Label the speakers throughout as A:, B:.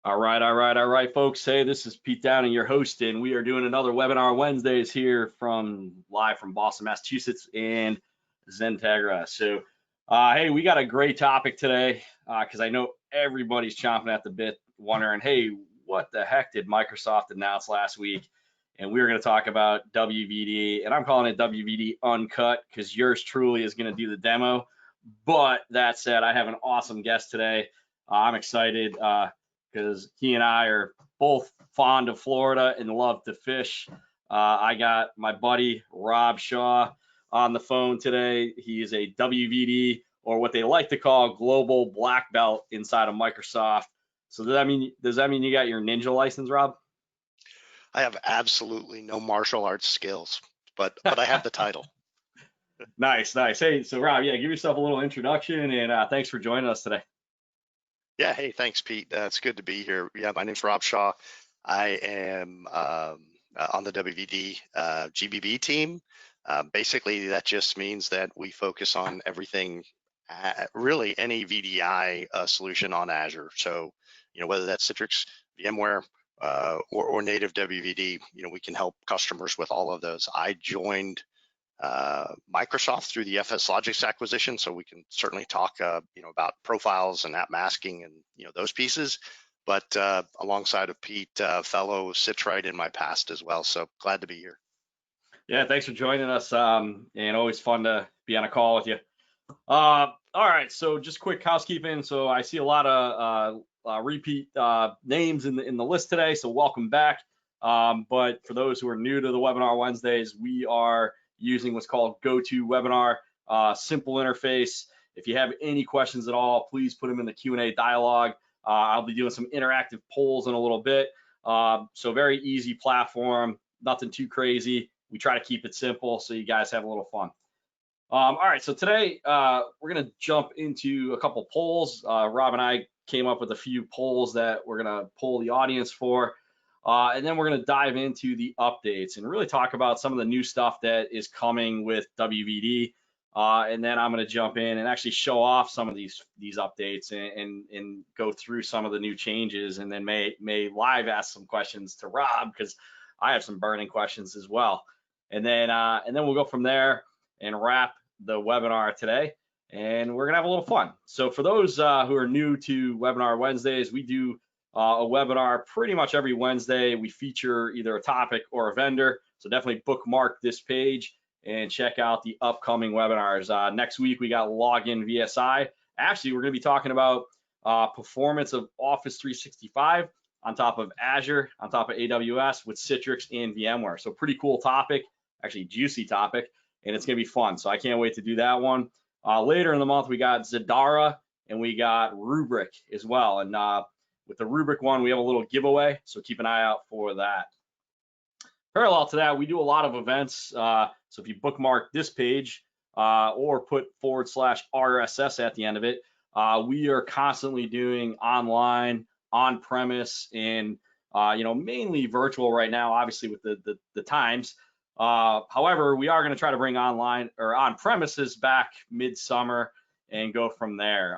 A: All right, folks. Hey, this is Pete Downing, your host, and we are doing another webinar Wednesdays here live from Boston, Massachusetts, and XenTegra. So, hey, we got a great topic today because I know everybody's chomping at the bit, wondering, hey, what the heck did Microsoft announce last week? And we're going to talk about WVD, and I'm calling it WVD Uncut because yours truly is going to do the demo. But that said, I have an awesome guest today. I'm excited. Because he and I are both fond of Florida and love to fish. I got my buddy Rob Shaw on the phone today. He is a WVD, or what they like to call global black belt inside of Microsoft. So does that mean you got your ninja license, Rob?
B: I have absolutely no martial arts skills, but I have the title.
A: Nice. Hey, so Rob, yeah, give yourself a little introduction, and thanks for joining us today.
B: Yeah, hey, thanks, Pete. It's good to be here. Yeah, my name's Rob Shaw. I am on the WVD GBB team. Basically, that just means that we focus on everything, really any VDI solution on Azure. So, whether that's Citrix, VMware, or native WVD, we can help customers with all of those. I joined Microsoft through the FSLogics acquisition, so we can certainly talk about profiles and app masking and those pieces, but alongside of Pete, fellow sits right in my past as well, so glad to be here.
A: Yeah, thanks for joining us, and always fun to be on a call with you. All right, so just quick housekeeping. So I see a lot of repeat names in the list today, so welcome back. But for those who are new to the webinar Wednesdays, we are using what's called GoToWebinar, simple interface. If you have any questions at all, please put them in the Q&A dialogue. I'll be doing some interactive polls in a little bit. So very easy platform, nothing too crazy. We try to keep it simple so you guys have a little fun. All right, so today we're gonna jump into a couple polls. Rob and I came up with a few polls that we're gonna poll the audience for. And then we're going to dive into the updates and really talk about some of the new stuff that is coming with WVD. And then I'm going to jump in and actually show off some of these updates and go through some of the new changes, and then may live ask some questions to Rob because I have some burning questions as well. And then we'll go from there and wrap the webinar today. And we're going to have a little fun. So for those who are new to Webinar Wednesdays, we do a webinar pretty much every Wednesday. We feature either a topic or a vendor, so definitely bookmark this page and check out the upcoming webinars. Next week we got Login VSI. Actually, we're going to be talking about performance of Office 365 on top of Azure, on top of AWS with Citrix and VMware. So pretty cool topic, actually juicy topic, and it's going to be fun. So I can't wait to do that one. Later in the month we got Zadara and we got Rubrik as well, and with the Rubrik one, we have a little giveaway, so keep an eye out for that. Parallel to that, we do a lot of events. So if you bookmark this page or put /RSS at the end of it, we are constantly doing online, on-premise, and mainly virtual right now, obviously with the times. However, we are going to try to bring online or on-premises back mid-summer and go from there.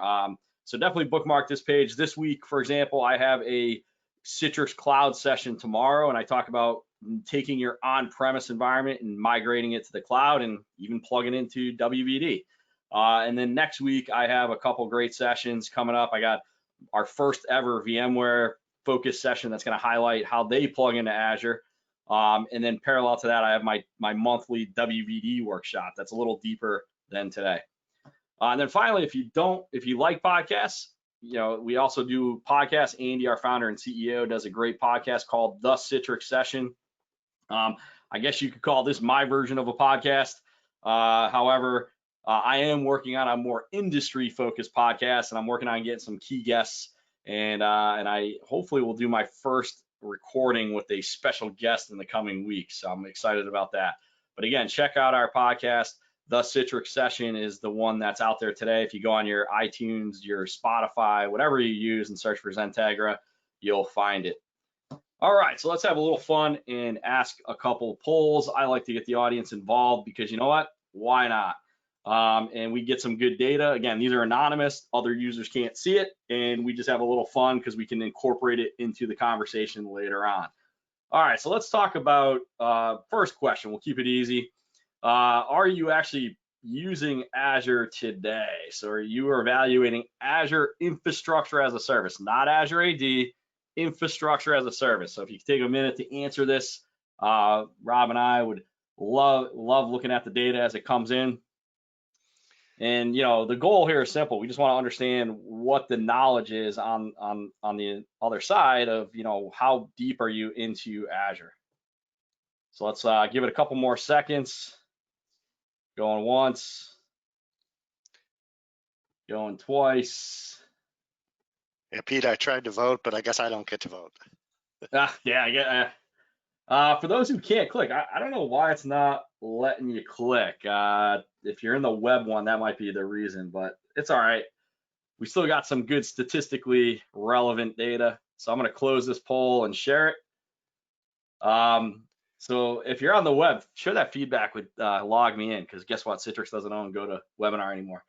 A: So definitely bookmark this page. This week, for example, I have a Citrix Cloud session tomorrow, and I talk about taking your on-premise environment and migrating it to the cloud and even plugging into WVD. And then next week, I have a couple great sessions coming up. I got our first ever VMware focus session that's going to highlight how they plug into Azure. And then parallel to that, I have my monthly WVD workshop that's a little deeper than today. And then finally, if you like podcasts, we also do podcasts. Andy, our founder and CEO, does a great podcast called The Citrix Session. I guess you could call this my version of a podcast. However, I am working on a more industry-focused podcast, and I'm working on getting some key guests. And I hopefully will do my first recording with a special guest in the coming weeks. So I'm excited about that. But again, check out our podcast. The Citrix Session is the one that's out there today. If you go on your iTunes, your Spotify, whatever you use and search for XenTegra, you'll find it. All right, so let's have a little fun and ask a couple polls. I like to get the audience involved because you know what? Why not? and we get some good data. Again, these are anonymous, other users can't see it, and we just have a little fun because we can incorporate it into the conversation later on. All right, so let's talk about first question. We'll keep it easy. Are you actually using Azure today? So are you evaluating Azure infrastructure as a service, not Azure AD, infrastructure as a service? So if you could take a minute to answer this, Rob and I would love looking at the data as it comes in. And the goal here is simple. We just want to understand what the knowledge is on the other side of how deep are you into Azure. So let's give it a couple more seconds. Going once, going twice.
B: Yeah, Pete, I tried to vote, but I guess I don't get to vote.
A: Yeah, I get. For those who can't click, I don't know why it's not letting you click. If you're in the web one, that might be the reason, but it's all right. We still got some good statistically relevant data. So I'm going to close this poll and share it. So if you're on the web, share that feedback with log me in, because guess what? Citrix doesn't own Go to Webinar anymore.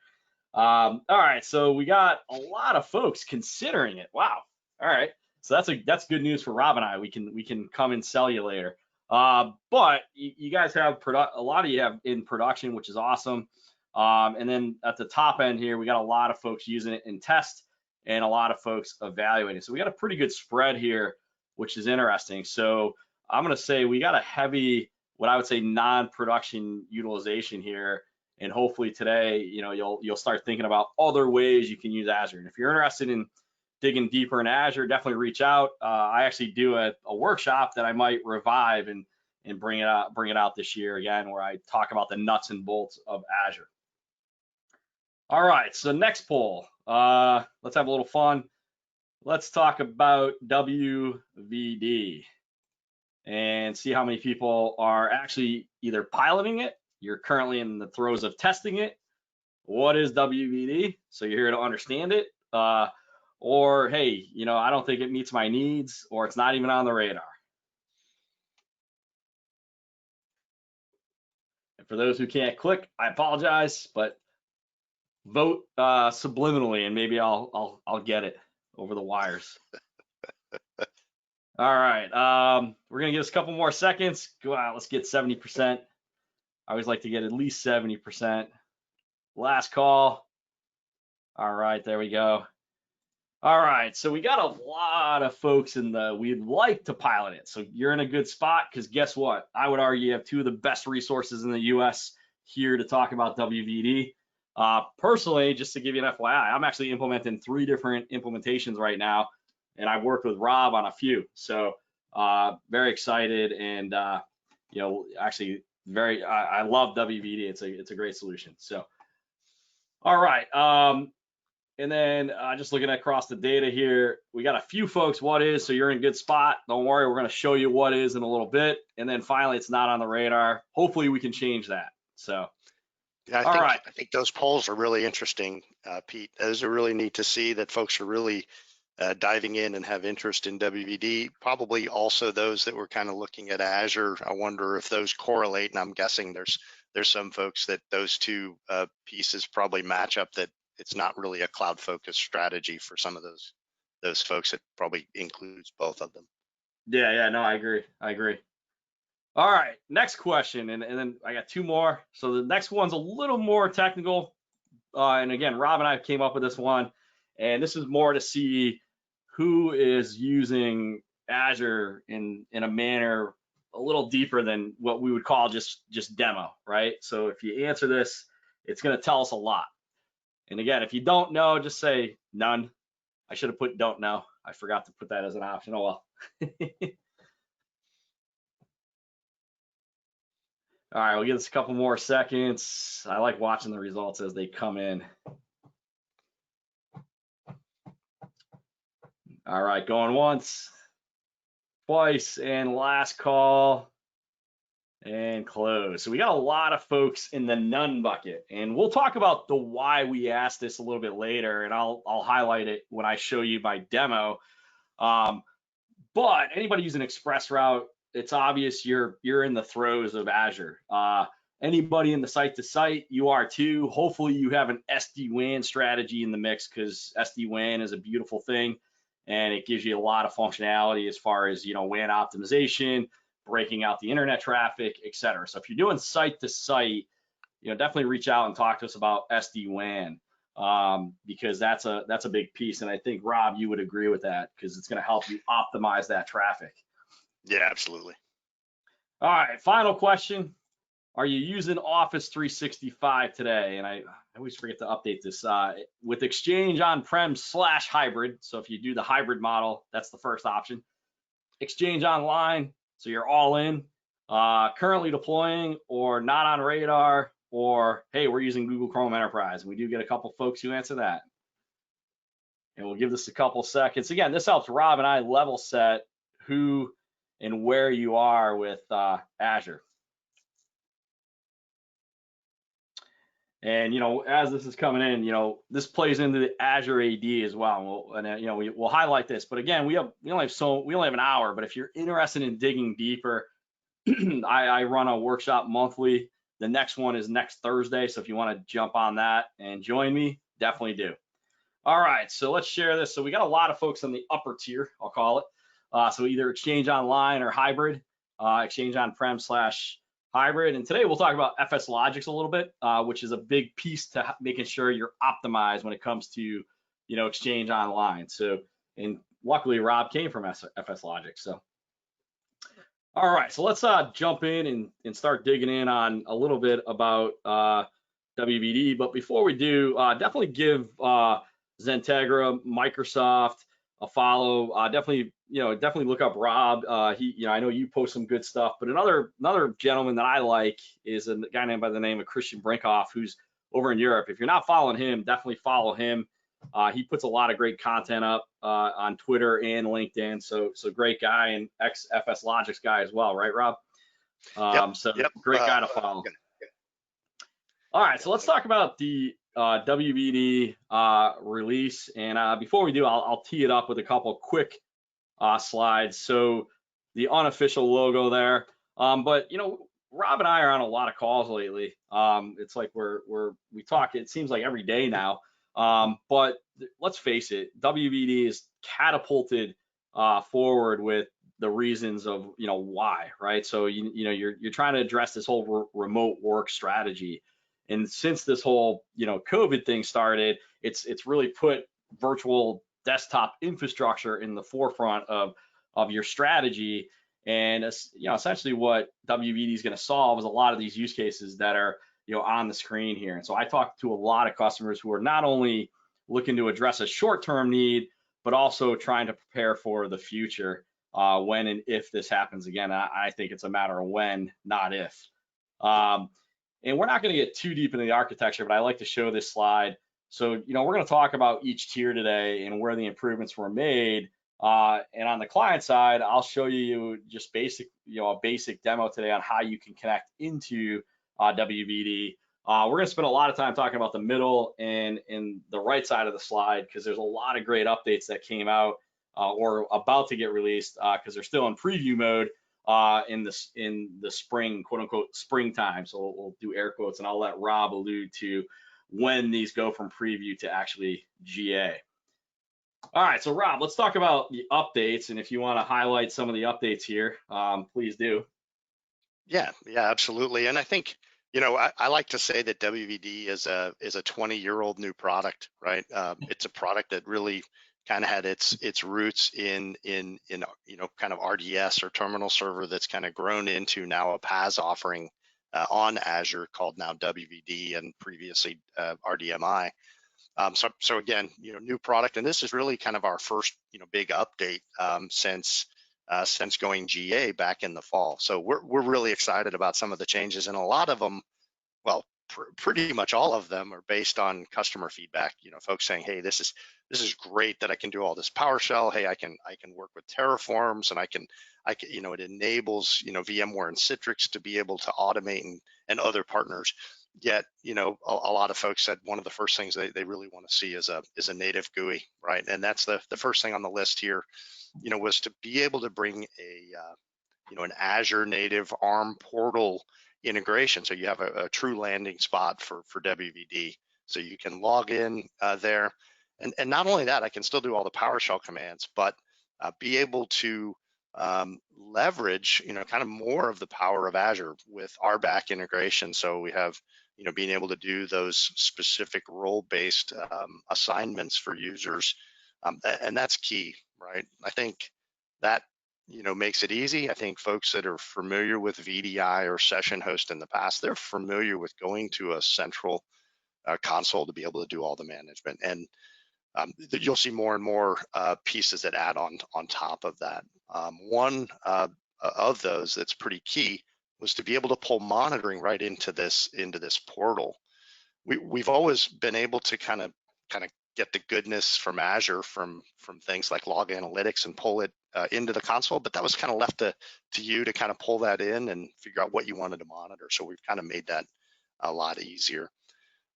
A: All right, so we got a lot of folks considering it. Wow. All right, so that's good news for Rob and I. We can come and sell you later. But you guys have a lot of you have in production, which is awesome. And then at the top end here, we got a lot of folks using it in test and a lot of folks evaluating. So we got a pretty good spread here, which is interesting. So I'm going to say we got a heavy, what I would say, non-production utilization here. And hopefully today, you'll start thinking about other ways you can use Azure. And if you're interested in digging deeper in Azure, definitely reach out. I actually do a workshop that I might revive and bring it out this year again, where I talk about the nuts and bolts of Azure. All right, so next poll. Let's have a little fun. Let's talk about WVD and see how many people are actually either piloting it, you're currently in the throes of testing it. What is WVD? So you're here to understand it. Or, hey, I don't think it meets my needs, or it's not even on the radar. And for those who can't click, I apologize, but vote subliminally, and maybe I'll get it over the wires. All right, we're gonna give us a couple more seconds. Go out, let's get 70%. I always like to get at least 70%. Last call. All right, there we go. All right, so we got a lot of folks we'd like to pilot it. So you're in a good spot, because guess what? I would argue you have two of the best resources in the US here to talk about WVD. Personally, just to give you an FYI, I'm actually implementing 3 different implementations right now, and I've worked with Rob on a few. So very excited, and actually I love WVD. It's a great solution. So all right. And then just looking across the data here, we got a few folks, what is, so you're in a good spot. Don't worry, we're going to show you what is in a little bit. And then finally, it's not on the radar. Hopefully we can change that. So,
B: yeah, I think those polls are really interesting, Pete. Those are really neat to see that folks are really diving in and have interest in WVD. Probably also those that were kind of looking at Azure. I wonder if those correlate, and I'm guessing there's some folks that those two pieces probably match up, that it's not really a cloud-focused strategy for some of those folks. It probably includes both of them.
A: Yeah, no, I agree. All right, next question, and then I got 2 more. So the next one's a little more technical, and again, Rob and I came up with this one, and this is more to see who is using Azure in a manner a little deeper than what we would call just demo, right? So if you answer this, it's going to tell us a lot. And again, if you don't know, just say none. I should have put don't know. I forgot to put that as an option. Oh well. All right, we'll give this a couple more seconds. I like watching the results as they come in. All right, going once, twice, and last call, and close. So we got a lot of folks in the none bucket, and we'll talk about the why we asked this a little bit later, and I'll highlight it when I show you my demo. But anybody using ExpressRoute, it's obvious you're in the throes of Azure. anybody in the site to site, you are too. Hopefully you have an SD-WAN strategy in the mix, because SD-WAN is a beautiful thing and it gives you a lot of functionality as far as, you know, WAN optimization, breaking out the internet traffic, etc. So if you're doing site to site, you know, definitely reach out and talk to us about SD-WAN, because that's a big piece. And I think, Rob, you would agree with that, because it's going to help you optimize that traffic.
B: Yeah, absolutely.
A: All right, final question. Are you using Office 365 today? And I always forget to update this. With Exchange on-prem / hybrid, so if you do the hybrid model, that's the first option. Exchange online, so you're all in. Currently deploying, or not on radar, or hey, we're using Google Chrome Enterprise. And we do get a couple folks who answer that. And we'll give this a couple seconds. Again, this helps Rob and I level set who and where you are with Azure. And, you know, as this is coming in, you know, this plays into the Azure AD as well. And you know, we'll highlight this. But again, we only have an hour. But if you're interested in digging deeper, I run a workshop monthly. The next one is next Thursday. So if you want to jump on that and join me, definitely do. All right, so let's share this. So we got a lot of folks on the upper tier, I'll call it. So either Exchange Online or hybrid, Exchange on-prem / hybrid. And today we'll talk about FSLogics a little bit, which is a big piece to making sure you're optimized when it comes to, you know, Exchange Online. So, and luckily Rob came from FSLogics. So, all right, so let's jump in and start digging in on a little bit about WVD. But before we do, definitely give XenTegra, Microsoft a follow. Definitely look up Rob. I know you post some good stuff. But another gentleman that I like is a guy by the name of Christian Breakoff, who's over in Europe. If you're not following him, definitely follow him. He puts a lot of great content up on Twitter and LinkedIn. So great guy, and ex FSLogics guy as well, right, Rob?
B: Yep.
A: Great guy to follow. All right, so let's talk about the WVD release. And before we do, I'll tee it up with a couple quick slides. So the unofficial logo there. But you know, Rob and I are on a lot of calls lately. It's like we talk, it seems like every day now. But let's face it, WVD is catapulted forward with the reasons of, you know, why, right? So you're trying to address this whole remote work strategy. And since this whole, you know, COVID thing started, it's really put virtual desktop infrastructure in the forefront of your strategy. And you know, essentially what WVD is going to solve is a lot of these use cases that are, you know, on the screen here. And so I talked to a lot of customers who are not only looking to address a short-term need, but also trying to prepare for the future when and if this happens again. I think it's a matter of when, not if. And we're not going to get too deep into the architecture, but I like to show this slide. So, you know, we're going to talk about each tier today and where the improvements were made. And on the client side, I'll show you just a basic demo today on how you can connect into WVD. We're going to spend a lot of time talking about the middle and the right side of the slide, because there's a lot of great updates that came out or about to get released, because they're still in preview mode in the spring, quote unquote, springtime. So we'll do air quotes, and I'll let Rob allude to when these go from preview to actually GA. All right, so Rob, let's talk about the updates, and if you want to highlight some of the updates here, please do.
B: Yeah, absolutely. And I think, you know, I like to say that WVD is a 20-year-old new product, right? It's a product that really kind of had its roots in you know, kind of RDS or terminal server that's kind of grown into now a PaaS offering on Azure called now WVD, and previously RDMI. So again, you know, new product, and this is really kind of our first, you know, big update since going GA back in the fall. So we're really excited about some of the changes, and a lot of them, well, pretty much all of them are based on customer feedback. You know, folks saying, hey, this is great that I can do all this PowerShell. Hey, I can work with Terraforms, and I can, you know, it enables, you know, VMware and Citrix to be able to automate and other partners. Yet, you know, a lot of folks said one of the first things they really want to see is a native GUI, right? And that's the first thing on the list here, you know, was to be able to bring a you know, an Azure native ARM portal integration. So you have a true landing spot for WVD. So you can log in there. And not only that, I can still do all the PowerShell commands, but be able to leverage, kind of more of the power of Azure with RBAC integration. So we have, being able to do those specific role-based assignments for users, and that's key, right? I think that makes it easy. I think folks that are familiar with VDI or session host in the past, they're familiar with going to a central console to be able to do all the management, and you'll see more and more pieces that add on top of that. One of those that's pretty key was to be able to pull monitoring right into this portal. We've always been able to kind of get the goodness from Azure from things like log analytics and pull it into the console, but that was kind of left to you to kind of pull that in and figure out what you wanted to monitor. So we've kind of made that a lot easier.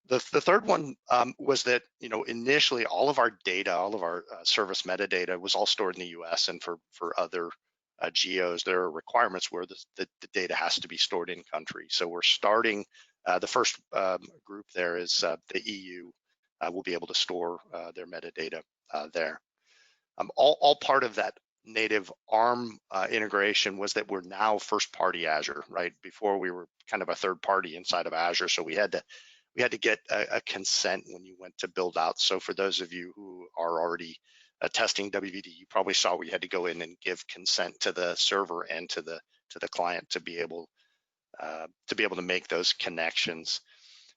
B: The third one was that, initially all of our data, all of our service metadata was all stored in the US, and for other geos, there are requirements where the data has to be stored in country. So we're starting, the first group there is the EU will be able to store their metadata there. All part of that native ARM integration was that we're now first party Azure, right? Before we were kind of a third party inside of Azure, so we had to get a consent when you went to build out. So for those of you who are already testing WVD, you probably saw we had to go in and give consent to the server and to the client to be able to make those connections.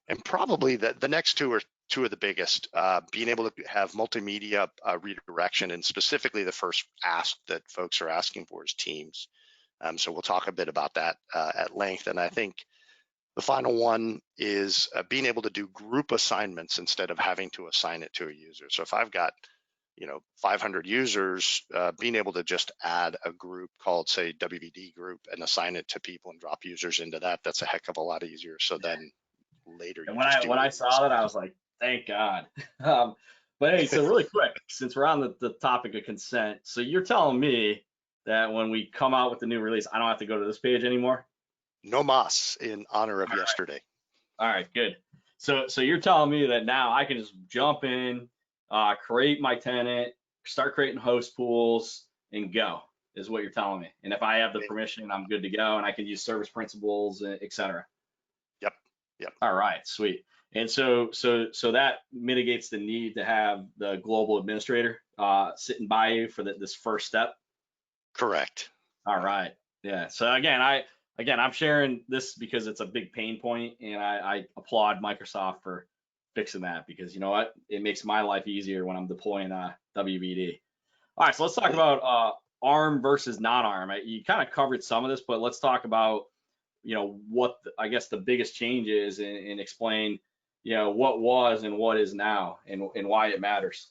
B: And probably the next two are two of the biggest, being able to have multimedia redirection, and specifically the first ask that folks are asking for is Teams. So we'll talk a bit about that at length. And I think the final one is being able to do group assignments instead of having to assign it to a user. So if I've got 500 users, being able to just add a group called, say, WVD group and assign it to people and drop users into that's a heck of a lot easier. So then later,
A: and when I saw that, I was like, thank God. But hey, so really quick, since we're on the topic of consent, so you're telling me that when we come out with the new release, I don't have to go to this page anymore?
B: No mas in honor of yesterday.
A: All right, good. So you're telling me that now I can just jump in, create my tenant, start creating host pools, and go, is what you're telling me. And if I have the permission, I'm good to go, and I can use service principals, et cetera.
B: Yep.
A: All right, sweet. And so that mitigates the need to have the global administrator sitting by you for this first step.
B: Correct.
A: All right. Yeah. So again, I'm sharing this because it's a big pain point, and I applaud Microsoft for fixing that, because you know what? It makes my life easier when I'm deploying WVD. All right, so let's talk about ARM versus non-ARM. You kind of covered some of this, but let's talk about what I guess the biggest change is, and explain what was and what is now, and why it matters.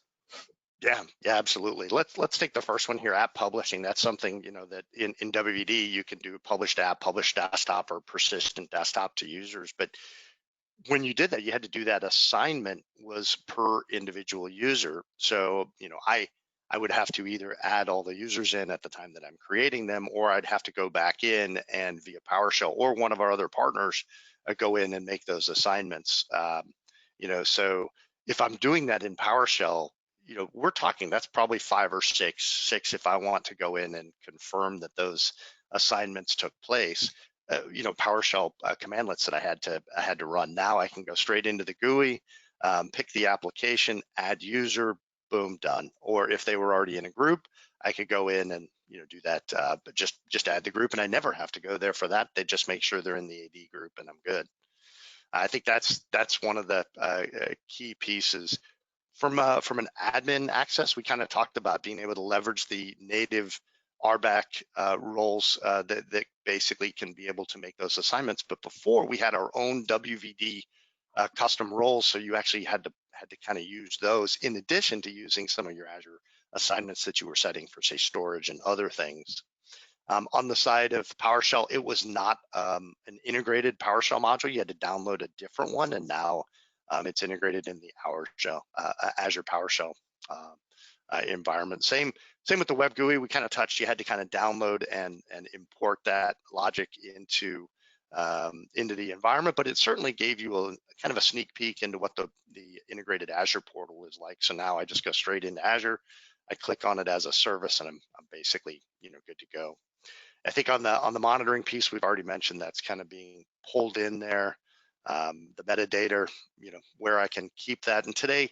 B: Yeah, absolutely. Let's take the first one here, app publishing. That's something that in WVD you can do published app, published desktop, or persistent desktop to users. But when you did that, you had to do that assignment was per individual user. So I would have to either add all the users in at the time that I'm creating them, or I'd have to go back in and via PowerShell or one of our other partners go in and make those assignments. So if I'm doing that in PowerShell, we're talking that's probably 5 or 6 if I want to go in and confirm that those assignments took place. PowerShell commandlets that I had to run. Now I can go straight into the GUI, pick the application, add user, boom, done. Or if they were already in a group, I could go in and do that, but just add the group, and I never have to go there for that. They just make sure they're in the AD group, and I'm good. I think that's one of the key pieces. From an admin access, we kind of talked about being able to leverage the native RBAC roles that basically can be able to make those assignments. But before, we had our own WVD custom roles, so you actually had to kind of use those in addition to using some of your Azure assignments that you were setting for, say, storage and other things. On the side of PowerShell, it was not an integrated PowerShell module. You had to download a different one, and now it's integrated in the Azure PowerShell environment. Same with the web GUI. We kind of touched. You had to kind of download and import that logic into into the environment, but it certainly gave you a kind of a sneak peek into what the integrated Azure portal is like. So now I just go straight into Azure, I click on it as a service, and I'm basically, you know, good to go. I think on the monitoring piece, we've already mentioned that's kind of being pulled in there. The metadata, you know, where I can keep that. And today,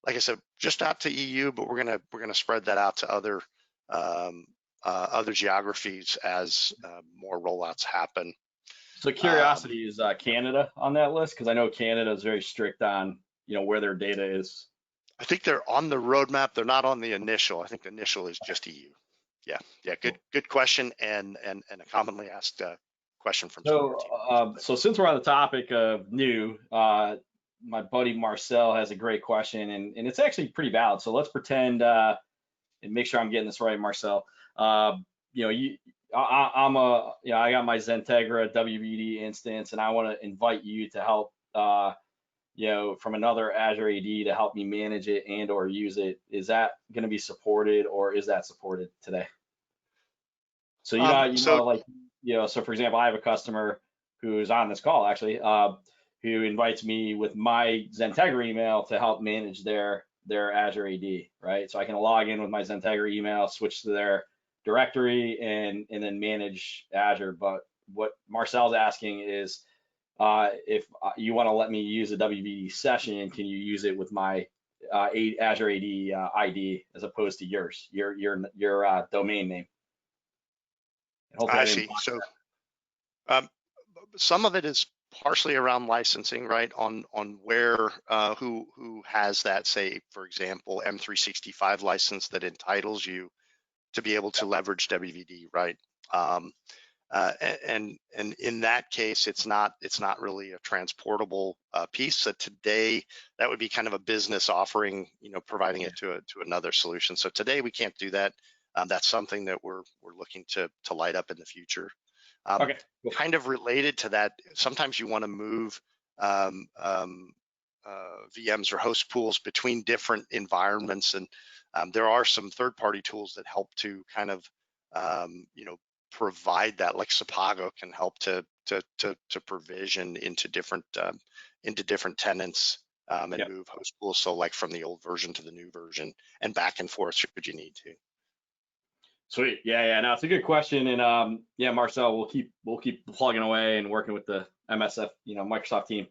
B: like I said, just out to EU, but we're gonna spread that out to other geographies as more rollouts happen.
A: So curiosity, is Canada on that list? Because I know Canada is very strict on, you know, where their data is.
B: I think they're on the roadmap. They're not on the initial. I think the initial is just EU. Yeah, good question, and a commonly asked question from
A: So, so since we're on the topic of new, my buddy Marcel has a great question, and it's actually pretty valid. So let's pretend and make sure I'm getting this right, Marcel. You know, I got my XenTegra WVD instance, and I want to invite you to help, you know, from another Azure AD to help me manage it and or use it. Is that going to be supported, or is that supported today? So so for example, I have a customer who's on this call actually, who invites me with my XenTegra email to help manage their Azure AD, right? So I can log in with my XenTegra email, switch to their directory, and then manage Azure. But what Marcel's asking is, if you want to let me use a WVD session, can you use it with my Azure AD ID as opposed to yours, your domain name?
B: I see. So some of it is partially around licensing, right? On where who has that, say, for example, M365 license that entitles you to be able to leverage WVD, right? And in that case, it's not really a transportable piece. So today, that would be kind of a business offering, you know, providing it to another solution. So today we can't do that. That's something that we're looking to light up in the future.
A: Okay.
B: Kind of related to that, sometimes you want to move VMs or host pools between different environments, and there are some third-party tools that help to kind of you know, provide that, like Sapago can help to provision into different tenants and move host pools. So like from the old version to the new version and back and forth should you need to.
A: Sweet. Yeah. No, it's a good question, and yeah, Marcel, we'll keep plugging away and working with the MSF, you know, Microsoft team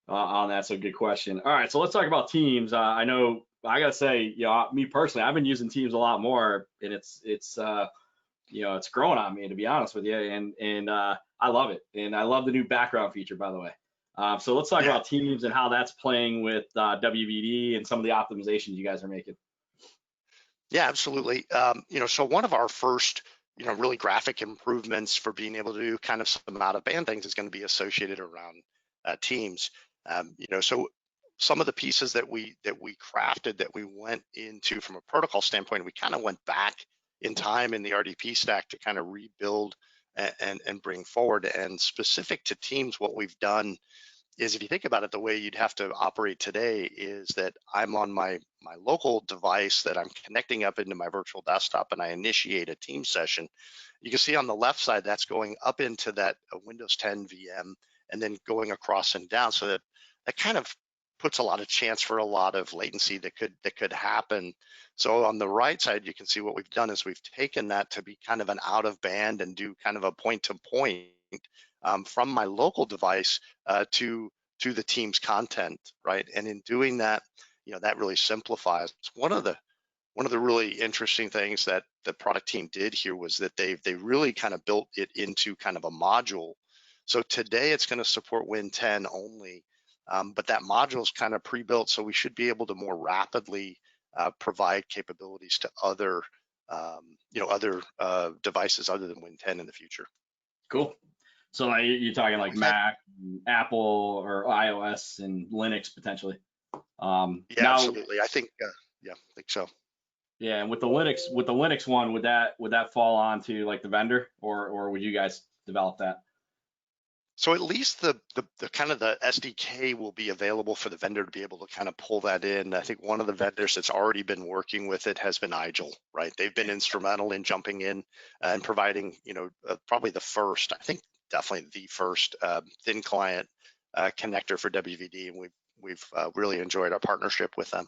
A: on that. So good question. All right, so let's talk about Teams. I know I gotta say, you know, me personally, I've been using Teams a lot more, and it's you know, it's growing on me, to be honest with you, and I love it, and I love the new background feature, by the way. So let's talk about Teams and how that's playing with WVD and some of the optimizations you guys are making.
B: Yeah, absolutely. You know, so one of our first, you know, really graphic improvements for being able to do kind of some out of band things is going to be associated around Teams. You know, so some of the pieces that we crafted, that we went into from a protocol standpoint, we kind of went back in time in the RDP stack to kind of rebuild and bring forward. And specific to Teams, what we've done is, if you think about it, the way you'd have to operate today is that I'm on my local device that I'm connecting up into my virtual desktop, and I initiate a team session. You can see on the left side, that's going up into that Windows 10 VM and then going across and down. So that kind of puts a lot of chance for a lot of latency that could happen. So on the right side, you can see what we've done is we've taken that to be kind of an out of band and do kind of a point to point from my local device to the Teams content, right? And in doing that, you know, that really simplifies. One of the really interesting things that the product team did here was that they really kind of built it into kind of a module. So today it's going to support Win 10 only, but that module is kind of pre-built, so we should be able to more rapidly provide capabilities to other you know, other devices other than Win 10 in the future.
A: Cool. So you're talking like Mac, Apple, or iOS and Linux potentially.
B: Yeah, now, absolutely. I think yeah, I think so.
A: Yeah, and with the Linux one, would that fall onto like the vendor, or would you guys develop that?
B: So at least the kind of the SDK will be available for the vendor to be able to kind of pull that in. I think one of the vendors that's already been working with it has been Igil, right? They've been instrumental in jumping in and providing, you know, probably the first, I think definitely the first thin client connector for WVD, and we've really enjoyed our partnership with them.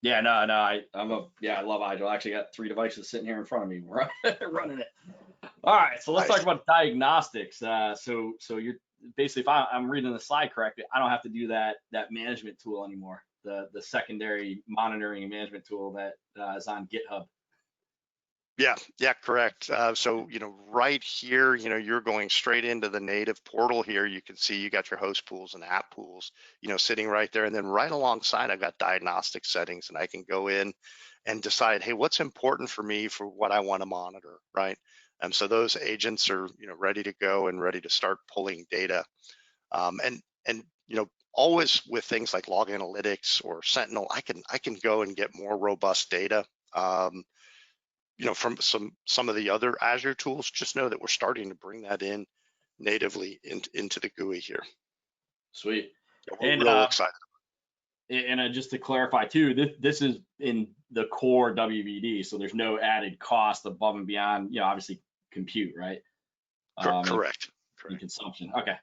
A: Yeah, no, I love Agile. I actually got 3 devices sitting here in front of me running it. All right, so let's
B: Nice.
A: talk about diagnostics. So you're basically, if I'm reading the slide correctly, I don't have to do that management tool anymore. The secondary monitoring and management tool that is on GitHub.
B: Yeah, correct. So, right here, you're going straight into the native portal here. You can see you got your host pools and app pools, sitting right there. And then right alongside, I've got diagnostic settings, and I can go in and decide, hey, what's important for me for what I want to monitor, right? So those agents are, ready to go and ready to start pulling data. And always with things like log analytics or Sentinel, I can go and get more robust data. From some of the other Azure tools. Just know that we're starting to bring that in natively into the GUI here.
A: Sweet.
B: So we're real excited.
A: And just to clarify too, this is in the core WVD, so there's no added cost above and beyond, obviously compute, right?
B: Correct.
A: And consumption. Okay,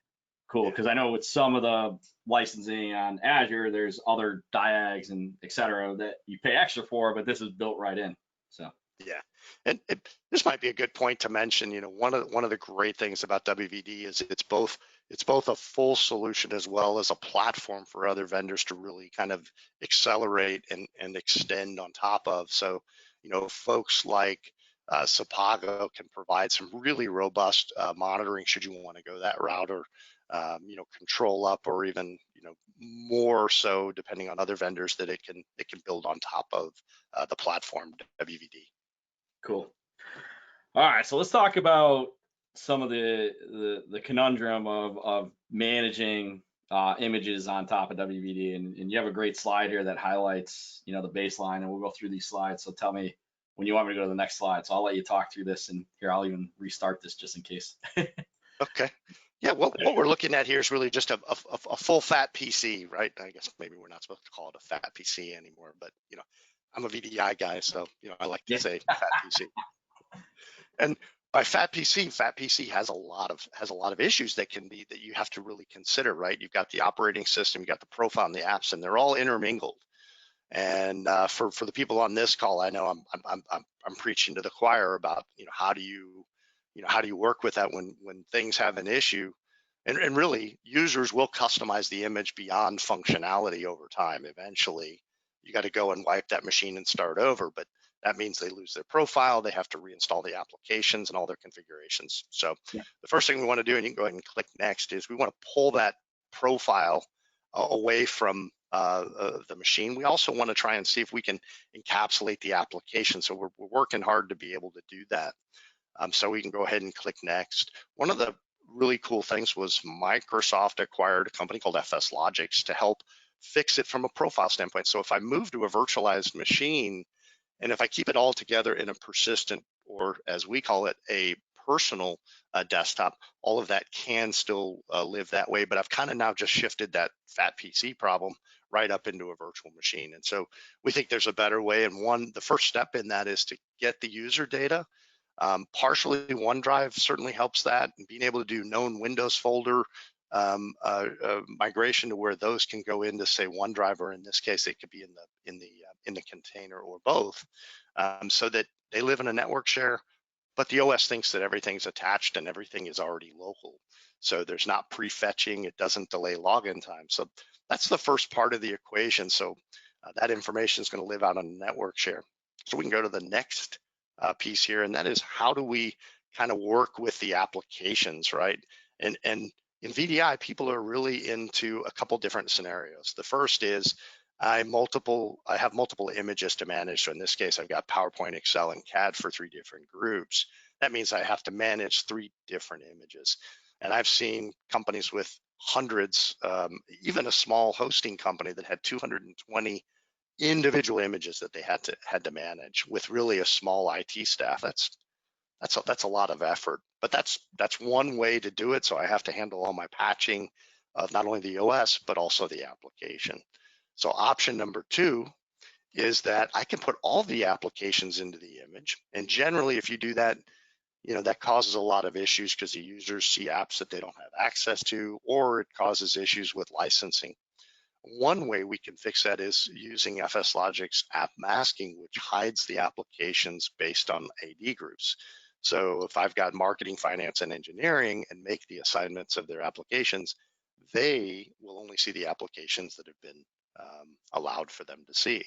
A: cool. Because I know with some of the licensing on Azure, there's other diags and et cetera that you pay extra for, but this is built right in. So.
B: Yeah, and this might be a good point to mention. One of the great things about WVD is it's both a full solution as well as a platform for other vendors to really kind of accelerate and extend on top of. So, folks like Sapago can provide some really robust monitoring should you want to go that route, or control up, or even more so depending on other vendors that it can build on top of the platform WVD.
A: Cool. All right, so let's talk about some of the conundrum of managing images on top of WVD, and you have a great slide here that highlights the baseline, and we'll go through these slides. So tell me when you want me to go to the next slide. So I'll let you talk through this, and here I'll even restart this just in case.
B: Okay. Yeah, what we're looking at here is really just a full fat PC, right? I guess maybe we're not supposed to call it a fat PC anymore, but I'm a VDI guy, so I like to say fat PC. And by fat PC has a lot of issues that you have to really consider, right? You've got the operating system, you got the profile and the apps, and they're all intermingled. And for the people on this call, I know I'm preaching to the choir about how do you work with that when things have an issue. And really, users will customize the image beyond functionality over time. Eventually, you got to go and wipe that machine and start over, but that means they lose their profile. They have to reinstall the applications and all their configurations. So the first thing we want to do, and you can go ahead and click next, is we want to pull that profile away from the machine. We also want to try and see if we can encapsulate the application. So we're working hard to be able to do that. So we can go ahead and click next. One of the really cool things was Microsoft acquired a company called FSLogics to help fix it from a profile standpoint. So if I move to a virtualized machine, and if I keep it all together in a persistent, or as we call it, a personal desktop, all of that can still live that way. But I've kind of now just shifted that fat PC problem right up into a virtual machine. And so we think there's a better way. And the first step in that is to get the user data. Partially OneDrive certainly helps that, and being able to do known Windows folder migration to where those can go into, say, OneDrive, or in this case, it could be in the container, or both, so that they live in a network share, but the OS thinks that everything's attached and everything is already local. So there's not prefetching, it doesn't delay login time. So that's the first part of the equation. So that information is going to live out on a network share. So we can go to the next piece here, and that is, how do we kind of work with the applications, right? And in VDI, people are really into a couple different scenarios. The first is I have multiple images to manage. So in this case, I've got PowerPoint, Excel, and CAD for 3 different groups. That means I have to manage 3 different images. And I've seen companies with hundreds, even a small hosting company that had 220 individual images that they had to manage with really a small IT staff. That's a lot of effort, but that's one way to do it. So I have to handle all my patching of not only the OS, but also the application. So option number 2 is that I can put all the applications into the image. And generally, if you do that, that causes a lot of issues because the users see apps that they don't have access to, or it causes issues with licensing. One way we can fix that is using FSLogics app masking, which hides the applications based on AD groups. So if I've got marketing, finance, and engineering and make the assignments of their applications, they will only see the applications that have been allowed for them to see.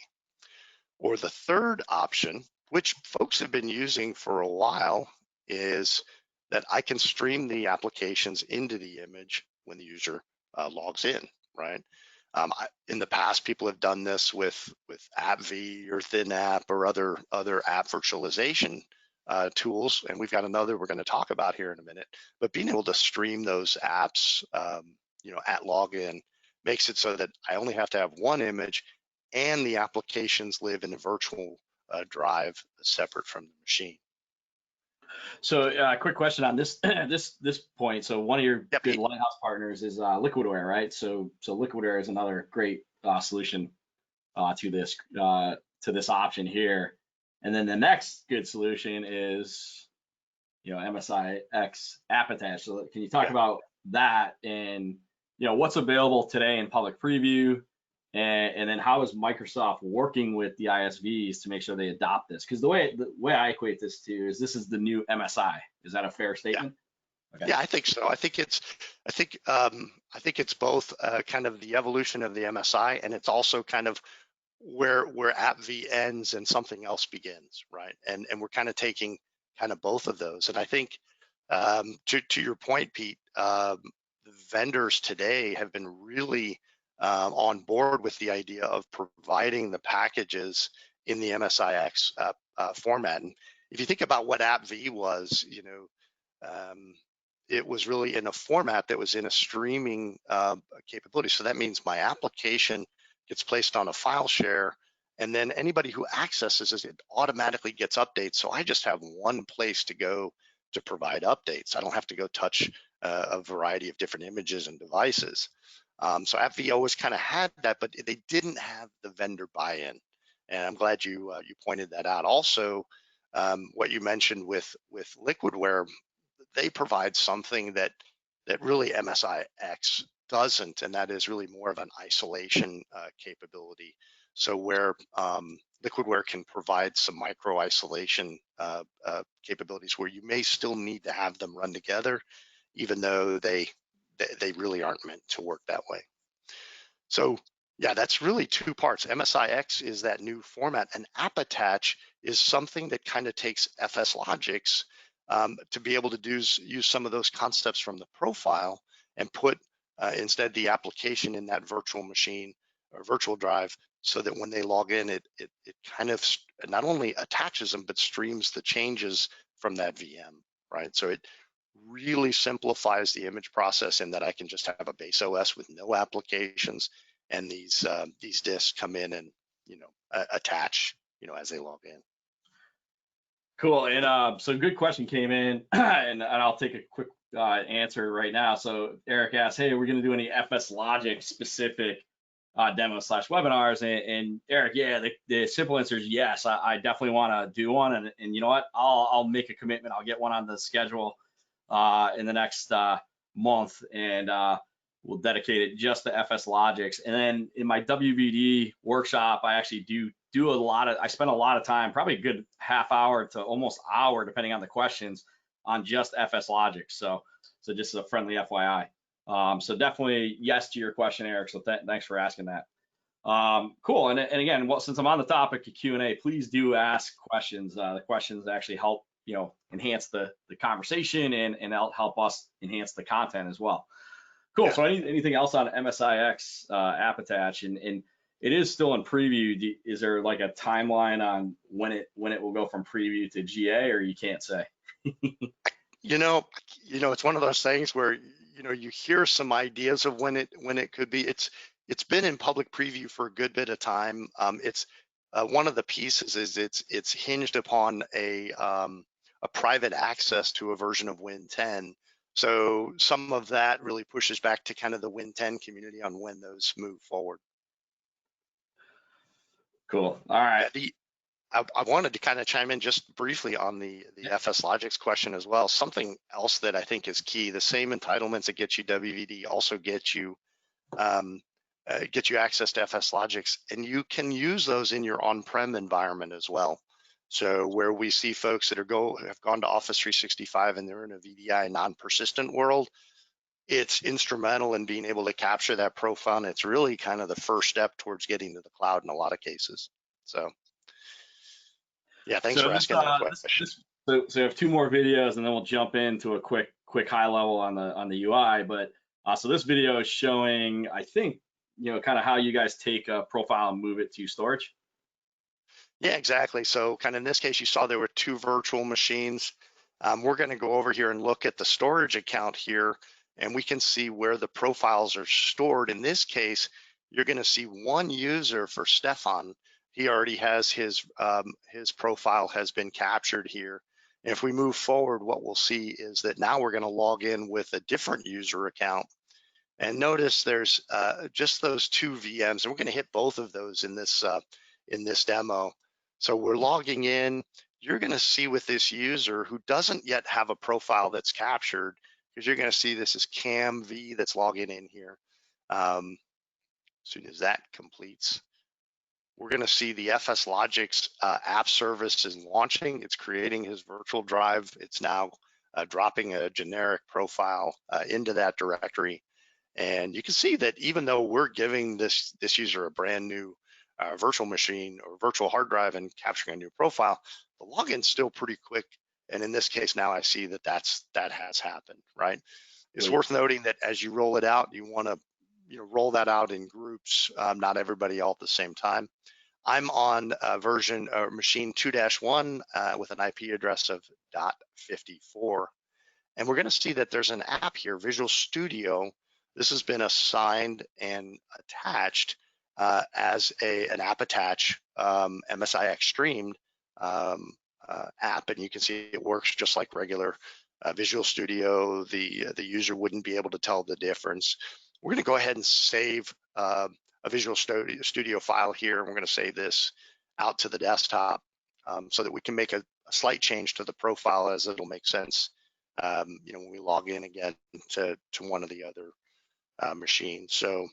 B: Or the third option, which folks have been using for a while, is that I can stream the applications into the image when the user logs in, right? In the past, people have done this with AppV or ThinApp or other app virtualization tools, and we've got another we're going to talk about here in a minute. But being able to stream those apps, at login makes it so that I only have to have one image, and the applications live in a virtual drive separate from the machine.
A: So, quick question on this this point. So, one of your good lighthouse partners is Liquidware, right? So Liquidware is another great solution to this option here. And then the next good solution is, MSIX app attach. So, can you talk about that and what's available today in public preview? And then how is Microsoft working with the ISVs to make sure they adopt this? Because the way I equate this to is this is the new MSI. Is that a fair statement?
B: Yeah, okay. Yeah, I think so. I think it's both kind of the evolution of the MSI, and it's also kind of where AppV ends and something else begins, right? And we're kind of taking kind of both of those. And I think to your point, Pete, the vendors today have been really on board with the idea of providing the packages in the MSIX format. And if you think about what AppV was, it was really in a format that was in a streaming capability. So that means my application gets placed on a file share, and then anybody who accesses it automatically gets updates. So I just have one place to go to provide updates. I don't have to go touch a variety of different images and devices. So AppV always kind of had that, but they didn't have the vendor buy-in, and I'm glad you pointed that out. Also, what you mentioned with Liquidware, they provide something that really MSIX doesn't, and that is really more of an isolation capability. So where Liquidware can provide some micro isolation capabilities where you may still need to have them run together, even though they really aren't meant to work that way. So yeah, that's really two parts. MSIX is that new format, and app attach is something that kind of takes FSLogics to be able to use some of those concepts from the profile and put instead the application in that virtual machine or virtual drive, so that when they log in, it kind of not only attaches them, but streams the changes from that VM, right? So it really simplifies the image process in that I can just have a base OS with no applications, and these disks come in and attach as they log in.
A: Cool. And so good question came in, and I'll take a quick answer right now. So Eric asked, hey, we're going to do any FSLogics specific demo/webinars? And Eric, yeah, the simple answer is yes. I definitely want to do one, and you know what? I'll make a commitment. I'll get one on the schedule in the next month, and we'll dedicate it just to FSLogics. And then in my WVD workshop, I actually do I spend a lot of time, probably a good half hour to almost hour, depending on the questions, on just FSLogics. So just a friendly FYI. So definitely yes to your question, Eric. So thanks for asking that. Cool. And again, since I'm on the topic of Q&A, please do ask questions. The questions actually help enhance the conversation, and help us enhance the content as well. Cool. Yeah. So anything else on MSIX app attach, and it is still in preview. Is there like a timeline on when it will go from preview to GA, or you can't say?
B: It's one of those things where you hear some ideas of when it could be. It's been in public preview for a good bit of time. It's one of the pieces is it's hinged upon a private access to a version of Win 10. So some of that really pushes back to kind of the Win 10 community on when those move forward.
A: Cool. All right.
B: I wanted to kind of chime in just briefly on the FSLogics question as well. Something else that I think is key: the same entitlements that get you WVD also get you access to FSLogics, and you can use those in your on-prem environment as well. So where we see folks that have gone to Office 365 and they're in a VDI non-persistent world, it's instrumental in being able to capture that profile, and it's really kind of the first step towards getting to the cloud in a lot of cases. So yeah, thanks for asking that question.
A: So we have two more videos, and then we'll jump into a quick high level on the UI. But so this video is showing, I think, kind of how you guys take a profile and move it to storage.
B: Yeah, exactly. So kind of in this case, you saw there were two virtual machines. We're going to go over here and look at the storage account here, and we can see where the profiles are stored. In this case, you're going to see one user for Stefan. He already has his profile has been captured here. And if we move forward, what we'll see is that now we're going to log in with a different user account. And notice there's just those two VMs, and we're going to hit both of those in this demo. So we're logging in. You're going to see with this user who doesn't yet have a profile that's captured, because you're going to see this is Cam V that's logging in here. As soon as that completes, we're going to see the FSLogics app service is launching. It's creating his virtual drive. It's now dropping a generic profile into that directory. And you can see that even though we're giving this user a brand new virtual machine or virtual hard drive and capturing a new profile, the login's still pretty quick. And in this case, now I see that that has happened, right? It's worth noting that as you roll it out, you want to roll that out in groups, not everybody all at the same time. I'm on version or machine 2-1 with an IP address of .54. And we're going to see that there's an app here, Visual Studio. This has been assigned and attached as an app attach MSIX streamed app, and you can see it works just like regular Visual Studio. The user wouldn't be able to tell the difference. We're going to go ahead and save a Visual Studio file here. We're going to save this out to the desktop so that we can make a slight change to the profile, as it'll make sense when we log in again to one of the other machines. So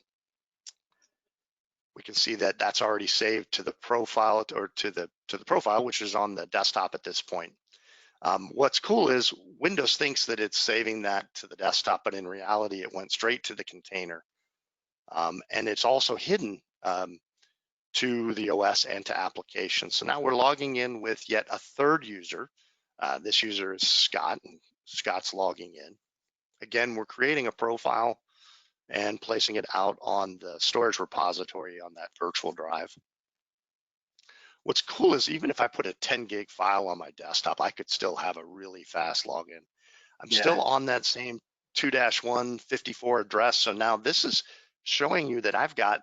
B: we can see that that's already saved to the profile, or to the profile, which is on the desktop at this point. What's cool is Windows thinks that it's saving that to the desktop, but in reality, it went straight to the container. And it's also hidden to the OS and to applications. So now we're logging in with yet a third user. This user is Scott, and Scott's logging in. Again, we're creating a profile and placing it out on the storage repository on that virtual drive. What's cool is even if I put a 10 gig file on my desktop, I could still have a really fast login. I'm still on that same 2-154 address. So now this is showing you that I've got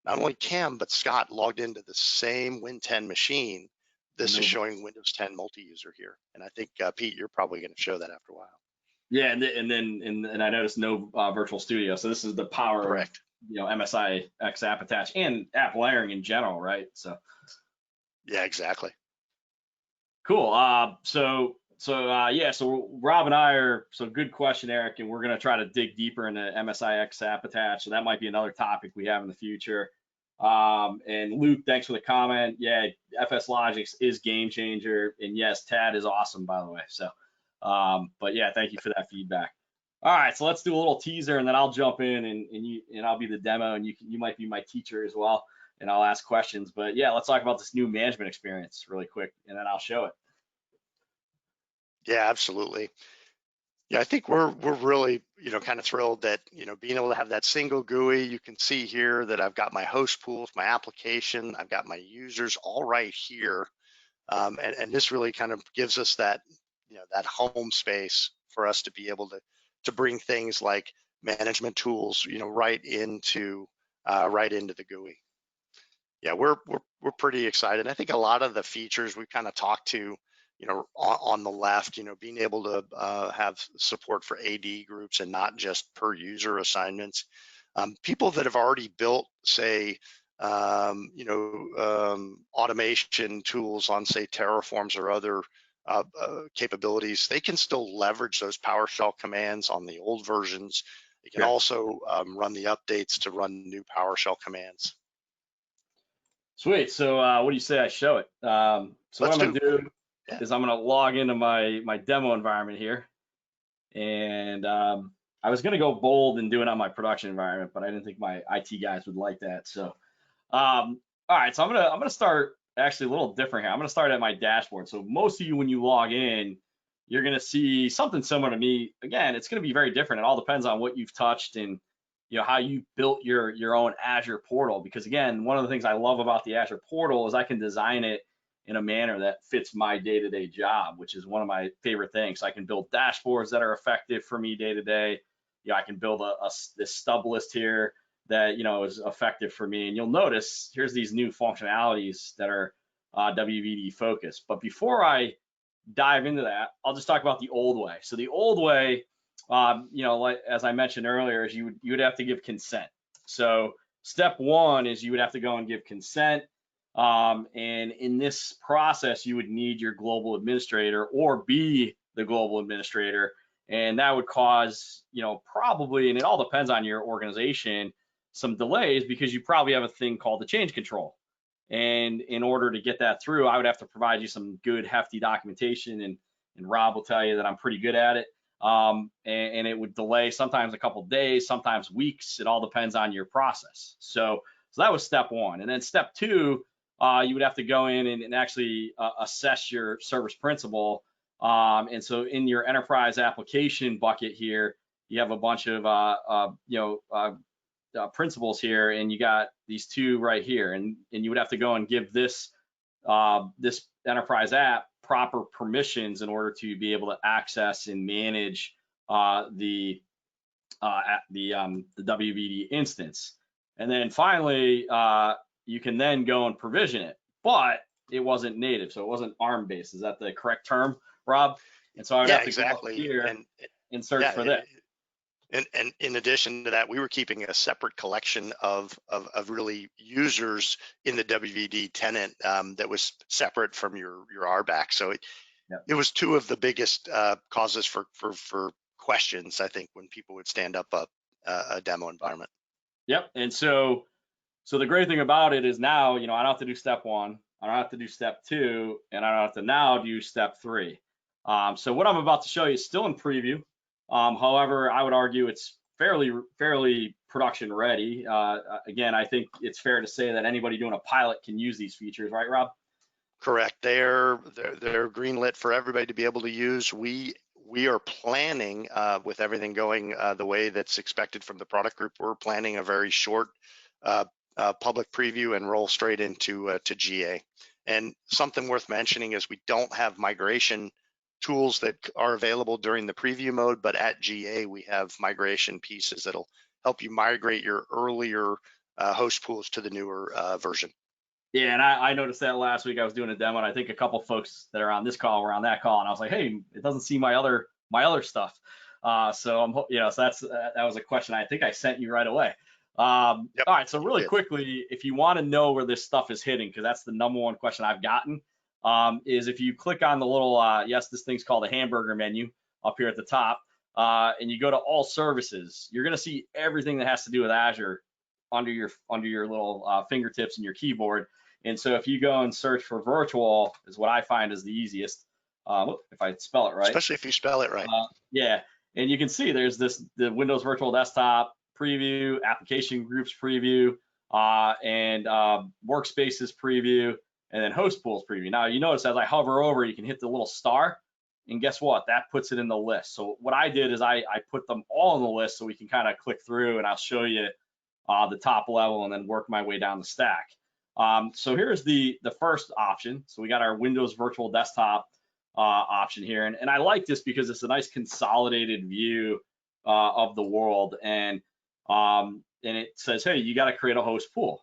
B: not only Cam, but Scott logged into the same Win 10 machine. This is showing Windows 10 multi-user here. And I think, Pete, you're probably going to show that after a while.
A: Yeah, and I noticed no Virtual Studio. So this is the power of MSIX app attach and app layering in general, right? So
B: yeah, exactly.
A: Cool. So Rob and I are, good question, Eric, and we're going to try to dig deeper into MSIX app attach. So that might be another topic we have in the future. And Luke, thanks for the comment. Yeah, FSLogics is game changer, and yes, Tad is awesome, by the way. So. But yeah, thank you for that feedback. All right, so let's do a little teaser, and then I'll jump in, and I'll be the demo, and you might be my teacher as well, and I'll ask questions. But yeah, let's talk about this new management experience really quick, and then I'll show it.
B: Yeah, absolutely. Yeah, I think we're really kind of thrilled that being able to have that single GUI. You can see here that I've got my host pools, my application, I've got my users all right here, and this really kind of gives us that that home space for us to be able to bring things like management tools, right into the GUI. Yeah, we're pretty excited. I think a lot of the features we kind of talked to, on the left, being able to have support for AD groups and not just per user assignments. People that have already built, say, automation tools on, say, Terraforms or other capabilities, they can still leverage those PowerShell commands on the old versions. They can also run the updates to run new PowerShell commands.
A: Sweet. So what do you say I show it? So what I'm going to do is I'm going to log into my demo environment here. And I was going to go bold and do it on my production environment, but I didn't think my IT guys would like that. So all right, so I'm gonna start actually a little different here. I'm gonna start at my dashboard. So most of you, when you log in, you're gonna see something similar to me. Again, it's gonna be very different. It all depends on what you've touched and how you built your own Azure portal. Because again, one of the things I love about the Azure portal is I can design it in a manner that fits my day-to-day job, which is one of my favorite things. So I can build dashboards that are effective for me day to day. I can build this stub list here that is effective for me. And you'll notice here's these new functionalities that are WVD focused. But before I dive into that, I'll just talk about the old way. So the old way, like as I mentioned earlier, is you would have to give consent. So step one is you would have to go and give consent. And in this process, you would need your global administrator or be the global administrator. And that would cause, probably, and it all depends on your organization, some delays because you probably have a thing called the change control. And in order to get that through, I would have to provide you some good hefty documentation, and Rob will tell you that I'm pretty good at it. And it would delay sometimes a couple days, sometimes weeks. It all depends on your process. So that was step one. And then step two, you would have to go in and actually assess your service principal. And so in your enterprise application bucket here, you have a bunch of principles here, and you got these two right here, and you would have to go and give this this enterprise app proper permissions in order to be able to access and manage the WVD instance. And then finally, you can then go and provision it, but it wasn't native, so it wasn't ARM based. Is that the correct term, Rob? And so I would have to go up here and search for that.
B: And in addition to that, we were keeping a separate collection of really users in the WVD tenant that was separate from your RBAC. So it was two of the biggest causes for questions, I think, when people would stand up a demo environment.
A: Yep. And so the great thing about it is now, I don't have to do step one, I don't have to do step two, and I don't have to now do step three. So what I'm about to show you is still in preview. However, I would argue it's fairly production ready. Again, I think it's fair to say that anybody doing a pilot can use these features, right, Rob?
B: Correct. They're greenlit for everybody to be able to use. We are planning, with everything going the way that's expected from the product group, we're planning a very short public preview and roll straight into to GA. And something worth mentioning is we don't have migration tools that are available during the preview mode, but at GA we have migration pieces that'll help you migrate your earlier host pools to the newer version.
A: Yeah, and I noticed that last week. I was doing a demo, and I think a couple folks that are on this call were on that call, and I was like, hey, it doesn't see my other stuff. So I'm, so that was a question I think I sent you right away.
B: Yep.
A: All right, so really quickly, if you want to know where this stuff is hitting, because that's the number one question I've gotten, is if you click on the little, this thing's called a hamburger menu up here at the top, and you go to all services, you're going to see everything that has to do with Azure under your little fingertips and your keyboard. And so if you go and search for virtual, is what I find is the easiest, if I spell it right.
B: Especially if you spell it right.
A: Yeah, and you can see there's the Windows Virtual Desktop preview, application groups preview, and workspaces preview, and then host pools preview. Now you notice as I hover over, you can hit the little star, and guess what? That puts it in the list. So what I did is I put them all in the list so we can kind of click through, and I'll show you the top level and then work my way down the stack. So here's the first option. So we got our Windows Virtual Desktop option here, and I like this because it's a nice consolidated view of the world, and it says, hey, you got to create a host pool.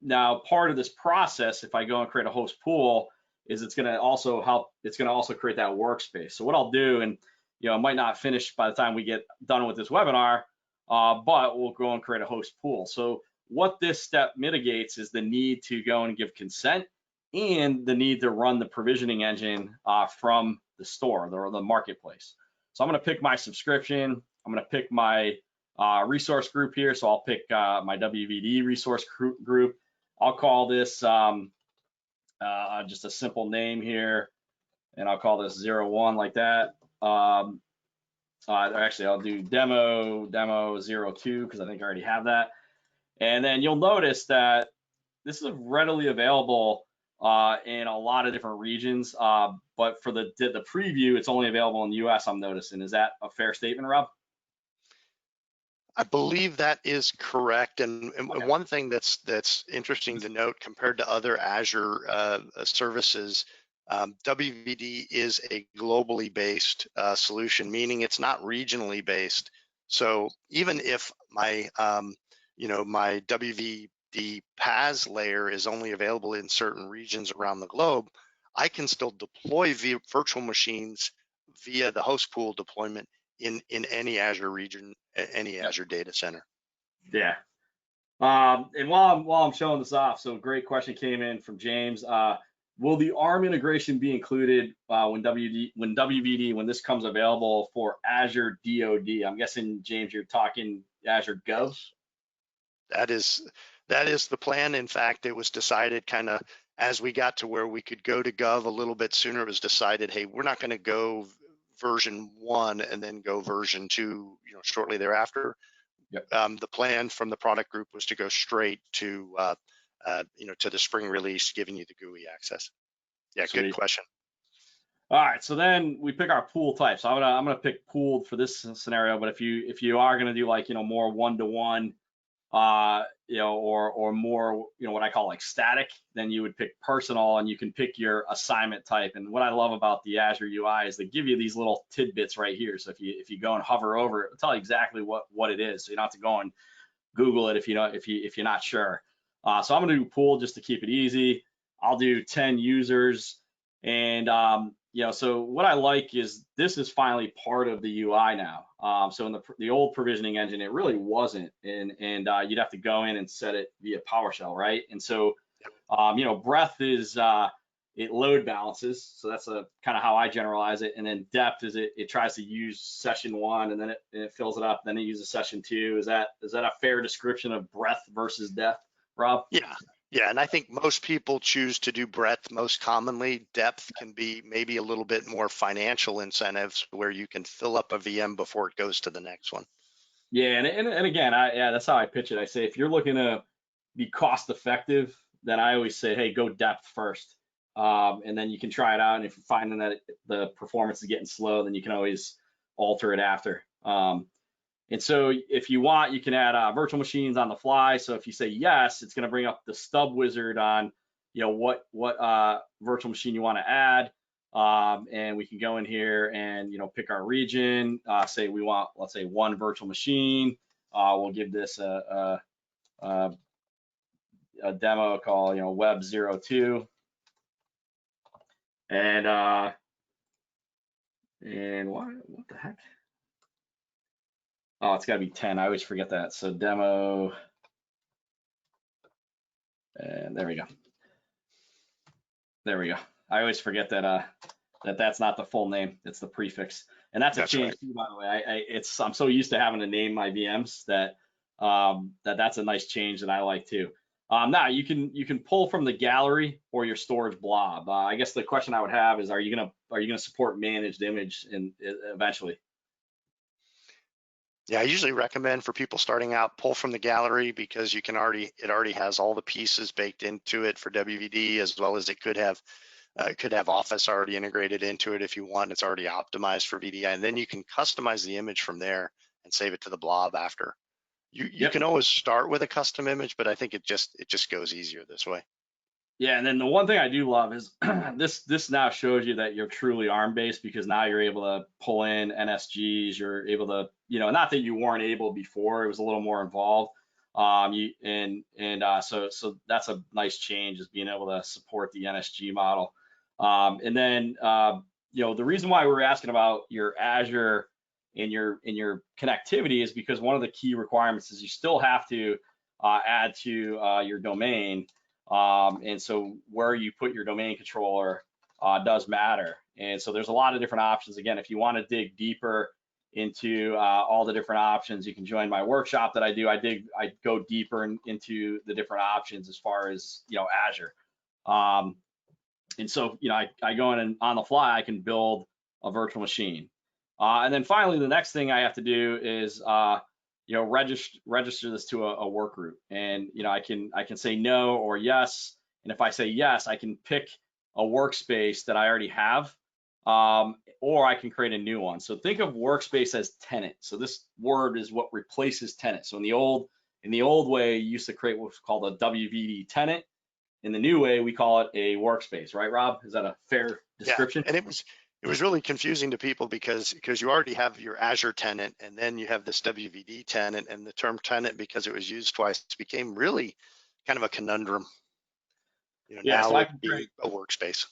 A: Now, part of this process, if I go and create a host pool, is it's going to also create that workspace. So what I'll do, and it might not finish by the time we get done with this webinar, but we'll go and create a host pool. So what this step mitigates is the need to go and give consent and the need to run the provisioning engine from the store or the marketplace. So I'm going to pick my subscription. I'm going to pick my resource group here. So I'll pick my WVD resource group. I'll call this just a simple name here, and I'll call this 01 like that. Actually, I'll do demo 02 because I think I already have that. And then you'll notice that this is readily available in a lot of different regions, but for the preview, it's only available in the US, I'm noticing. Is that a fair statement, Rob?
B: I believe that is correct. And
A: Okay.
B: one thing that's interesting to note compared to other Azure services, WVD is a globally based solution, meaning it's not regionally based. So even if my my WVD PaaS layer is only available in certain regions around the globe, I can still deploy virtual machines via the host pool deployment in any Azure region, any Azure data center.
A: Yeah. And while I'm showing this off, so great question came in from James. Will the ARM integration be included when WVD this comes available for Azure DoD? I'm guessing, James, you're talking Azure Gov.
B: That is the plan. In fact, it was decided kind of as we got to where we could go to Gov a little bit sooner. It was decided, hey, we're not going to go version 1 and then go version 2, shortly thereafter.
A: Yep.
B: The plan from the product group was to go straight to to the spring release, giving you the GUI access. Yeah,
A: Sweet.
B: Good question.
A: All right, so then we pick our pool type. So I'm gonna pick pooled for this scenario, but if you are gonna do like more one-to-one, or more what I call like static, then you would pick personal, and you can pick your assignment type. And what I love about the Azure UI is they give you these little tidbits right here. So if you go and hover over it, it'll tell you exactly what it is. So you don't have to go and Google it if you're not sure. So I'm gonna do pool just to keep it easy. I'll do 10 users, and so what I like is this is finally part of the UI now. So in the old provisioning engine, it really wasn't, and you'd have to go in and set it via PowerShell, right? And so breadth is it load balances, so that's kind of how I generalize it. And then depth is it tries to use session 1, and then it fills it up, then it uses session 2. Is that a fair description of breadth versus depth, Rob?
B: Yeah, and I think most people choose to do breadth most commonly. Depth can be maybe a little bit more financial incentives where you can fill up a VM before it goes to the next one.
A: Yeah, and again, that's how I pitch it. I say if you're looking to be cost effective, then I always say, hey, go depth first, and then you can try it out. And if you're finding that the performance is getting slow, then you can always alter it after. And so if you want, you can add virtual machines on the fly. So if you say yes, it's going to bring up the stub wizard on, what virtual machine you want to add. And we can go in here and, pick our region, say we want, let's say 1 virtual machine. We'll give this a demo called, web 02. And what the heck? Oh, it's got to be 10. I always forget that. So demo, and there we go. There we go. I always forget that that's not the full name. It's the prefix, and that's a change
B: right.
A: too, by the way. I'm so used to having to name my VMs that that's a nice change that I like too. Now you can pull from the gallery or your storage blob. I guess the question I would have is, are you gonna support managed image eventually?
B: Yeah, I usually recommend for people starting out, pull from the gallery, because it already has all the pieces baked into it for WVD, as well as it could have Office already integrated into it if you want. It's already optimized for VDI, and then you can customize the image from there and save it to the blob after. You can always start with a custom image, but I think it just goes easier this way.
A: Yeah, and then the one thing I do love is this now shows you that you're truly ARM based, because now you're able to pull in NSGs. You're able to, not that you weren't able before, it was a little more involved. So that's a nice change, is being able to support the NSG model. And then the reason why we were asking about your Azure and your connectivity is because one of the key requirements is you still have to add to your domain. And so where you put your domain controller does matter. And so there's a lot of different options. Again, if you want to dig deeper into all the different options, you can join my workshop that I do. I go deeper into the different options as far as, Azure. And so, I go in and on the fly, I can build a virtual machine. And then finally, the next thing I have to do is, register this to a work group. And, I can say no or yes. And if I say yes, I can pick a workspace that I already have, or I can create a new one. So think of Workspace as Tenant. So this word is what replaces Tenant. So in the old way, you used to create what's called a WVD tenant. In the new way, we call it a workspace, right, Rob? Is that a fair description?
B: Yeah, and it was really confusing to people because you already have your Azure tenant, and then you have this WVD tenant, and the term tenant, because it was used twice, became really kind of a conundrum.
A: Yeah, so
B: now it would be a workspace.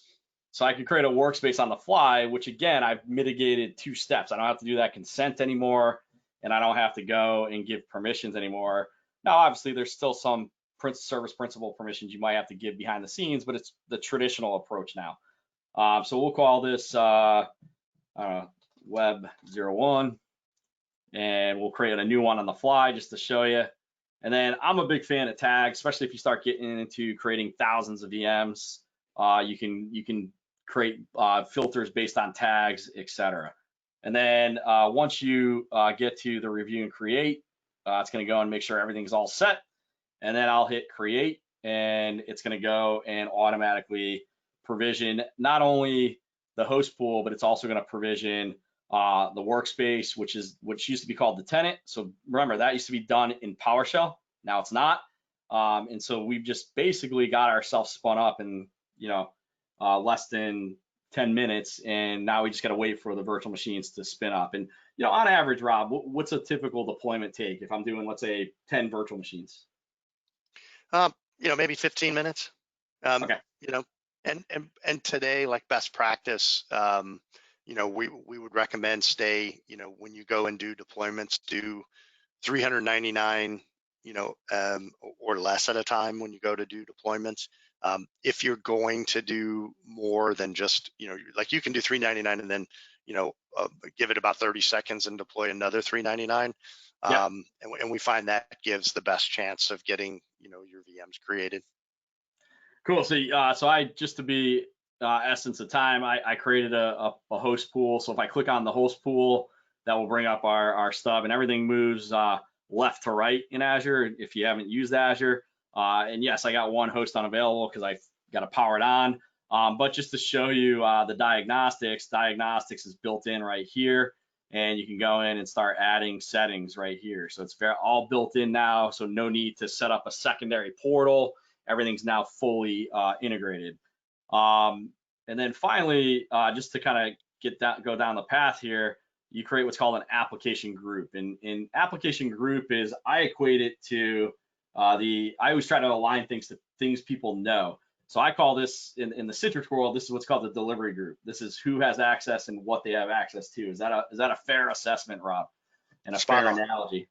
A: So I can create a workspace on the fly, which again, I've mitigated 2 steps. I don't have to do that consent anymore, and I don't have to go and give permissions anymore. Now, obviously, there's still some service principal permissions you might have to give behind the scenes, but it's the traditional approach now. So we'll call this Web 01, and we'll create a new one on the fly just to show you. And then I'm a big fan of tags, especially if you start getting into creating thousands of VMs. You can create filters based on tags, etc. And then once you get to the review and create, it's going to go and make sure everything's all set. And then I'll hit create, and it's going to go and automatically provision not only the host pool, but it's also going to provision the workspace, which used to be called the tenant. So remember, that used to be done in PowerShell. Now it's not. And so we've just basically got ourselves spun up in less than 10 minutes, and now we just got to wait for the virtual machines to spin up. And on average, Rob, what's a typical deployment take if I'm doing, let's say, 10 virtual machines?
B: Maybe 15 minutes.
A: Okay.
B: And today, like best practice, we would recommend when you go and do deployments, do 399, or less at a time when you go to do deployments. If you're going to do more than just, like you can do 399 and then, give it about 30 seconds and deploy another 399.
A: Yeah.
B: And we find that gives the best chance of getting, your VMs created.
A: Cool. So, just to be essence of time, I created a host pool. So if I click on the host pool, that will bring up our stub, and everything moves left to right in Azure if you haven't used Azure. And yes, I got one host unavailable because I've got to power it on. But just to show you the diagnostics is built in right here, and you can go in and start adding settings right here. So it's all built in now, so no need to set up a secondary portal. Everything's now fully integrated. And then finally, just to kind of go down the path here, you create what's called an application group. And application group is, I equate it to I always try to align things to things people know. So I call this, in the Citrix world, this is what's called the delivery group. This is who has access and what they have access to. Is that a fair assessment, Rob? And a fair analogy?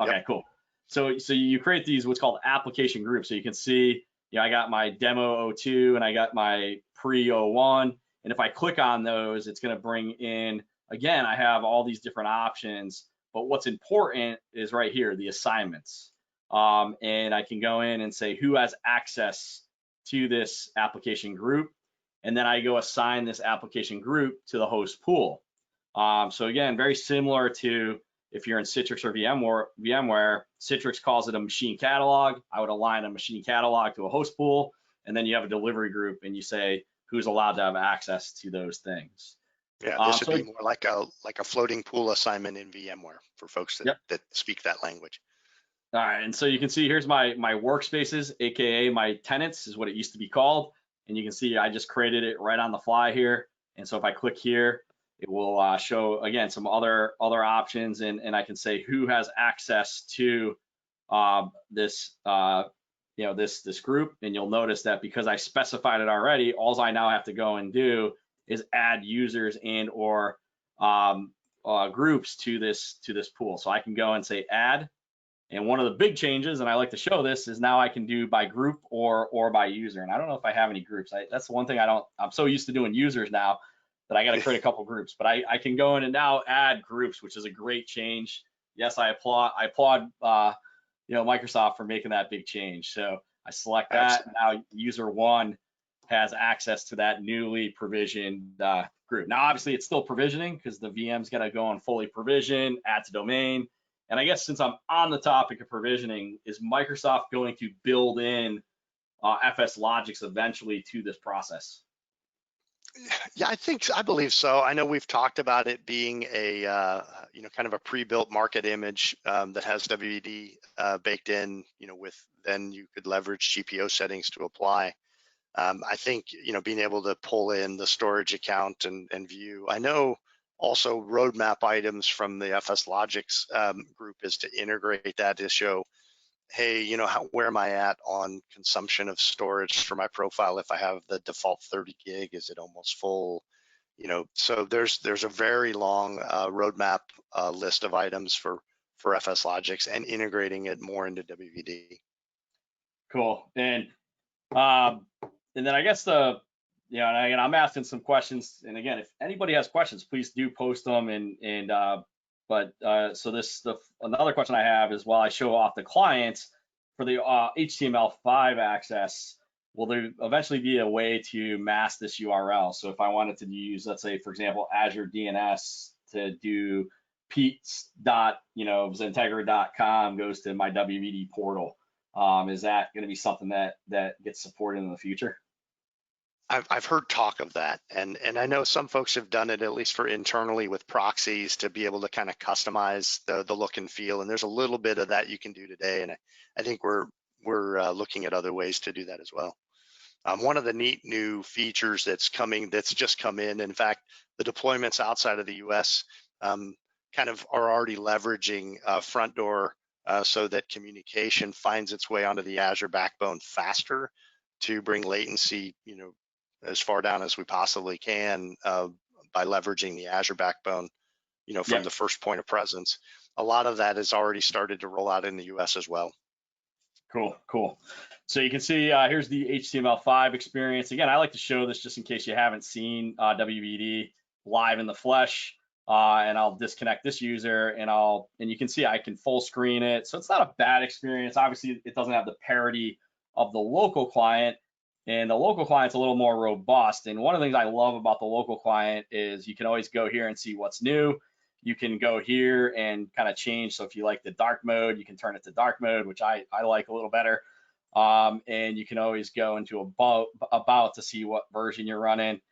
A: Okay, yep. Cool. So you create these what's called application groups. So you can see, I got my demo 02 and I got my pre 01. And if I click on those, it's going to bring in, again, I have all these different options. But what's important is right here, the assignments. And I can go in and say who has access to this application group, and then I go assign this application group to the host pool. So again, very similar to if you're in Citrix or VMware, Citrix calls it a machine catalog. I would align a machine catalog to a host pool, and then you have a delivery group, and you say who's allowed to have access to those things.
B: Yeah, this would be more like a floating pool assignment in VMware for folks that speak that language.
A: All right, and so you can see here's my workspaces, aka my tenants is what it used to be called, and you can see I just created it right on the fly here. And so if I click here, it will show again some other options, and I can say who has access to this this group. And you'll notice that because I specified it already, all I now have to go and do is add users and or groups to this pool. So I can go and say add. And one of the big changes, and I like to show this, is now I can do by group or by user. And I don't know if I have any groups. That's the one thing I'm so used to doing users now that I got to create a couple groups. But I can go in and now add groups, which is a great change. Yes, I applaud Microsoft for making that big change. So I select that. Now user one has access to that newly provisioned group. Now, obviously, it's still provisioning because the VM's got to go on fully provision, add to domain. And I guess since I'm on the topic of provisioning, is Microsoft going to build in FSLogics eventually to this process?
B: Yeah, I believe so. I know we've talked about it being a kind of a pre-built market image that has WVD baked in. With then you could leverage GPO settings to apply. I think being able to pull in the storage account and view. I know also roadmap items from the FSLogics group is to integrate that to show, hey, where am I at on consumption of storage for my profile? If I have the default 30 gig, is it almost full? So there's a very long roadmap list of items for FSLogics and integrating it more into WVD.
A: Cool. And then I guess and again, I'm asking some questions. And again, if anybody has questions, please do post them. So another question I have is, while I show off the clients for the HTML5 access, will there eventually be a way to mask this URL? So if I wanted to use, let's say, for example, Azure DNS to do Pete.XenTegra.com goes to my WVD portal. Is that going to be something that gets supported in the future?
B: I've heard talk of that, and I know some folks have done it, at least for internally with proxies, to be able to kind of customize the look and feel. And there's a little bit of that you can do today, and I think we're looking at other ways to do that as well. One of the neat new features that's just come in fact, the deployments outside of the US kind of are already leveraging front door so that communication finds its way onto the Azure backbone faster to bring latency, as far down as we possibly can by leveraging the Azure backbone, from the first point of presence. A lot of that has already started to roll out in the US as well.
A: Cool. So you can see here's the HTML5 experience. Again, I like to show this just in case you haven't seen WVD live in the flesh. And I'll disconnect this user and you can see I can full screen it. So it's not a bad experience. Obviously, it doesn't have the parity of the local client, and the local client's a little more robust. And one of the things I love about the local client is you can always go here and see what's new. You can go here and kind of change. So if you like the dark mode, you can turn it to dark mode, which I like a little better. And you can always go into about to see what version you're running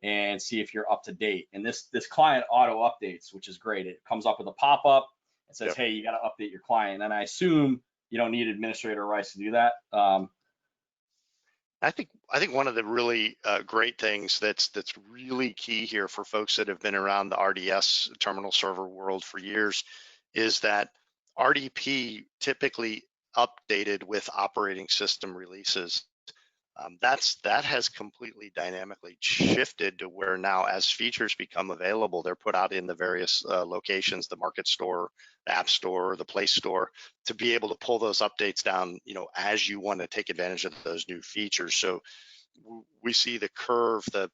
A: and see if you're up to date. And this client auto updates, which is great. It comes up with a pop-up. It says, hey, you got to update your client. And I assume you don't need administrator rights to do that.
B: I think one of the really great things that's really key here for folks that have been around the RDS terminal server world for years is that RDP typically updated with operating system releases. That has completely dynamically shifted to where now, as features become available, they're put out in the various locations, the market store, the app store, the Play Store, to be able to pull those updates down, as you want to take advantage of those new features. So we see the curve, the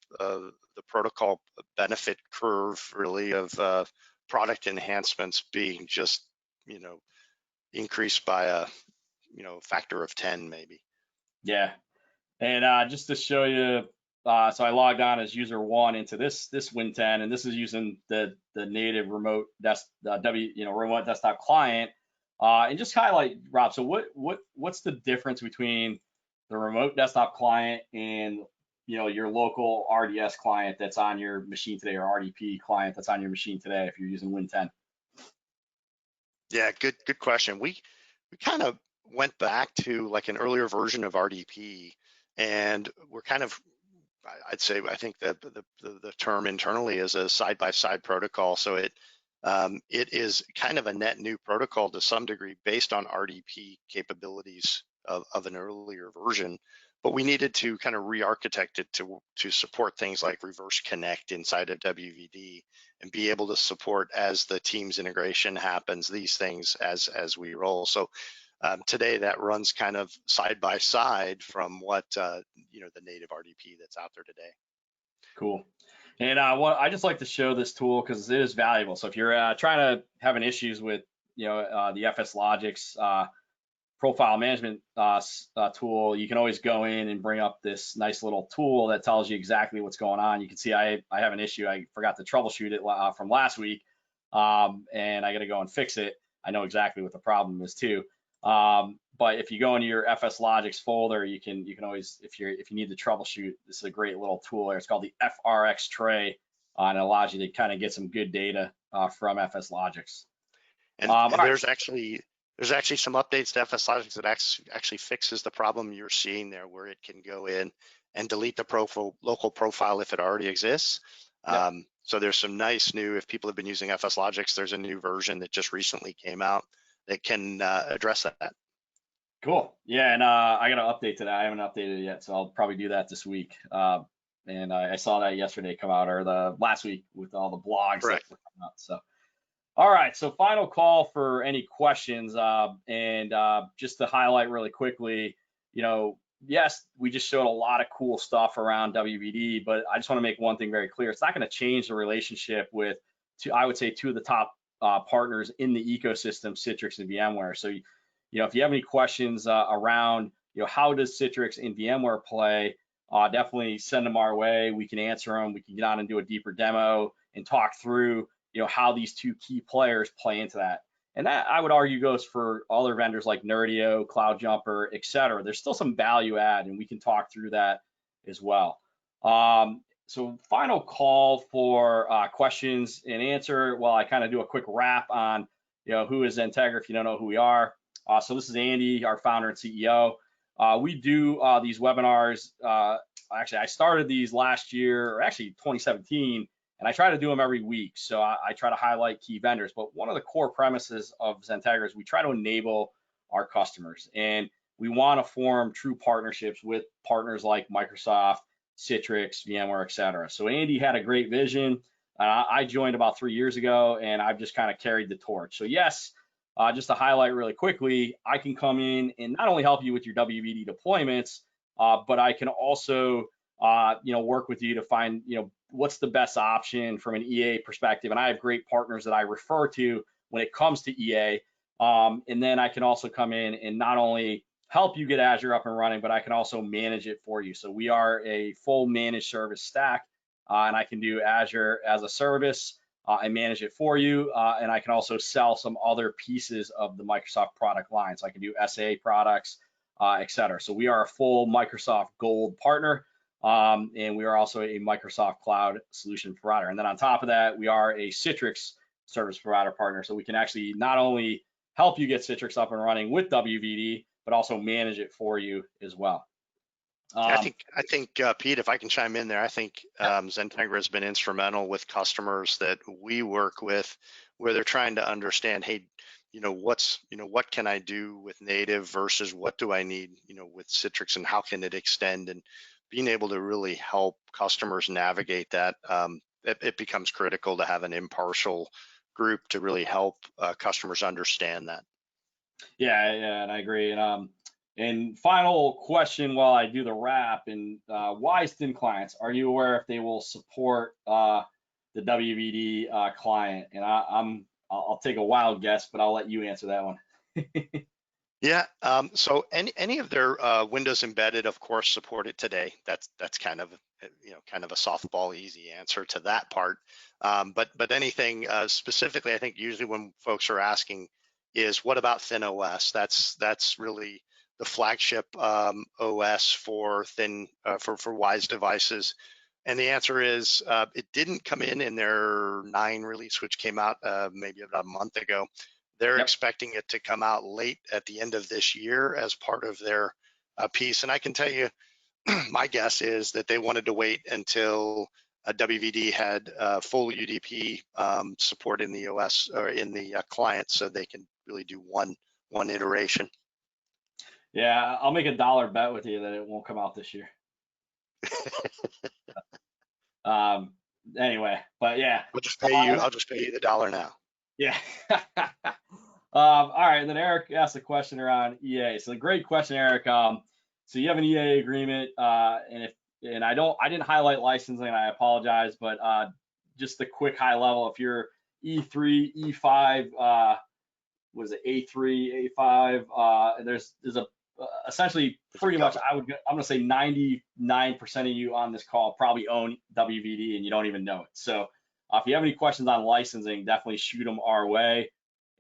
B: protocol benefit curve, really, of product enhancements being just, increased by a, factor of 10 maybe.
A: Yeah. And just to show you, so I logged on as user one into this Win10, and this is using the native remote remote desktop client. And just highlight, Rob. So what's the difference between the remote desktop client and your local RDS client that's on your machine today, or RDP client that's on your machine today if you're using Win10?
B: Yeah, good question. We kind of went back to like an earlier version of RDP. And we're kind of, I think that the term internally is a side-by-side protocol. So it is kind of a net new protocol to some degree based on RDP capabilities of an earlier version. but we needed to kind of re-architect it to support things like reverse connect inside of WVD and be able to support as the Teams integration happens, these things as we roll. So today that runs kind of side by side from what the native RDP that's out there today.
A: Cool. And I just like to show this tool because it is valuable. So if you're trying to having issues with the FSLogics profile management tool, you can always go in and bring up this nice little tool that tells you exactly what's going on. You can see I have an issue. I forgot to troubleshoot it from last week, and I got to go and fix it. I know exactly what the problem is too. But if you go into your FSLogics folder, you can always, if you need to troubleshoot, this is a great little tool there. It's called the FRX tray, and it allows you to kind of get some good data from FSLogics.
B: And there's actually some updates to FSLogics that actually fixes the problem you're seeing there, where it can go in and delete the local profile if it already exists. Yep. So there's some nice new, if people have been using FSLogics, there's a new version that just recently came out that can address that.
A: Cool. Yeah, and I got to update to that. I haven't updated it yet, so I'll probably do that this week. And I saw that yesterday come out, or the last week with all the blogs that were coming out. So, all right. So final call for any questions. And just to highlight really quickly, yes, we just showed a lot of cool stuff around WVD, but I just want to make one thing very clear. It's not going to change the relationship with, I would say, two of the top partners in the ecosystem, Citrix and VMware. So, if you have any questions around, how does Citrix and VMware play, definitely send them our way. We can answer them. We can get on and do a deeper demo and talk through, how these two key players play into that. And that, I would argue, goes for other vendors like Nerdio, CloudJumper, et cetera. There's still some value add, and we can talk through that as well. So final call for questions and answer while I kind of do a quick wrap on, who is XenTegra if you don't know who we are. So this is Andy, our founder and CEO. We do these webinars. Actually, I started these last year, or actually 2017, and I try to do them every week. So I try to highlight key vendors. But one of the core premises of XenTegra is we try to enable our customers, and we want to form true partnerships with partners like Microsoft, Citrix, VMware, et cetera. So Andy had a great vision. I joined about 3 years ago, and I've just kind of carried the torch. So yes, just to highlight really quickly, I can come in and not only help you with your WVD deployments, but I can also, work with you to find, what's the best option from an EA perspective. And I have great partners that I refer to when it comes to EA. And then I can also come in and not only help you get Azure up and running, but I can also manage it for you. So we are a full managed service stack, and I can do Azure as a service. I manage it for you, and I can also sell some other pieces of the Microsoft product line. So I can do SA products, et cetera. So we are a full Microsoft Gold partner, and we are also a Microsoft Cloud solution provider. And then on top of that, we are a Citrix service provider partner. So we can actually not only help you get Citrix up and running with WVD, but also manage it for you as well.
B: I think Pete, if I can chime in there, I think XenTegra has been instrumental with customers that we work with, where they're trying to understand, hey, what can I do with native versus what do I need, with Citrix, and how can it extend, and being able to really help customers navigate that. It becomes critical to have an impartial group to really help customers understand that.
A: Yeah, and I agree. And final question while I do the wrap, and why is thin clients? Are you aware if they will support the WVD client? And I'll take a wild guess, but I'll let you answer that one.
B: Yeah, so any of their Windows embedded, of course, support it today. That's kind of a softball easy answer to that part. But anything specifically, I think usually when folks are asking is, what about Thin OS? That's really the flagship OS for WISE devices. And the answer is it didn't come in their 9 release, which came out maybe about a month ago. They're expecting it to come out late at the end of this year as part of their piece. And I can tell you, my guess is that they wanted to wait until WVD had full UDP support in the OS or in the client, so they can really do one iteration.
A: Yeah, I'll make a dollar bet with you that it won't come out this year. Anyway, but yeah.
B: I'll just pay you the dollar now.
A: Yeah. All right, and then Eric asked a question around EA. So great question, Eric. So you have an EA agreement, and I didn't highlight licensing, and I apologize, but just the quick high level, if you're E3, E5, was it A3, A5? There's a essentially pretty much I'm gonna say 99% of you on this call probably own WVD and you don't even know it. So if you have any questions on licensing, definitely shoot them our way.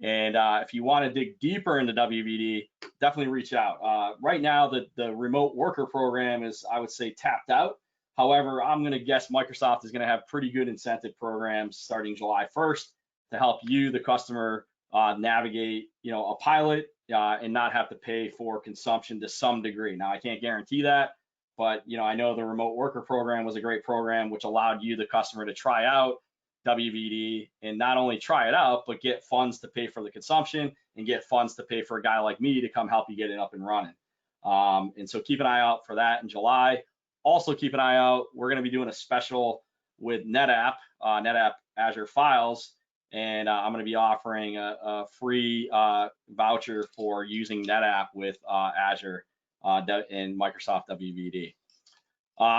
A: And if you want to dig deeper into WVD, definitely reach out. Right now, the remote worker program is, I would say, tapped out. However, I'm going to guess Microsoft is going to have pretty good incentive programs starting July 1st to help you, the customer, navigate, a pilot and not have to pay for consumption to some degree. Now, I can't guarantee that, but I know the remote worker program was a great program which allowed you, the customer, to try out WVD and not only try it out, but get funds to pay for the consumption and get funds to pay for a guy like me to come help you get it up and running. And so keep an eye out for that in July. Also keep an eye out, we're going to be doing a special with NetApp Azure Files, and I'm going to be offering a free voucher for using NetApp with Azure and Microsoft WVD.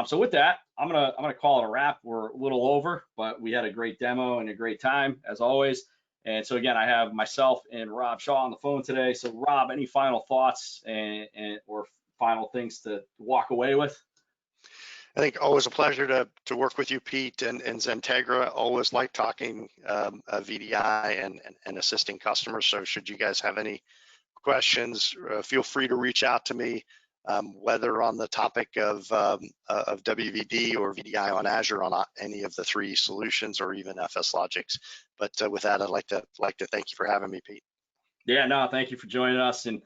A: So with that, I'm gonna call it a wrap. We're a little over, but we had a great demo and a great time as always. And so again, I have myself and Rob Shaw on the phone today. So Rob, any final thoughts or final things to walk away with?
B: I think always a pleasure to work with you, Pete, and XenTegra. Always like talking VDI and assisting customers. So should you guys have any questions, feel free to reach out to me, whether on the topic of WVD or VDI on Azure on any of the three solutions or even FSLogics. But with that, I'd like to thank you for having me, Pete.
A: Yeah, no, thank you for joining us. And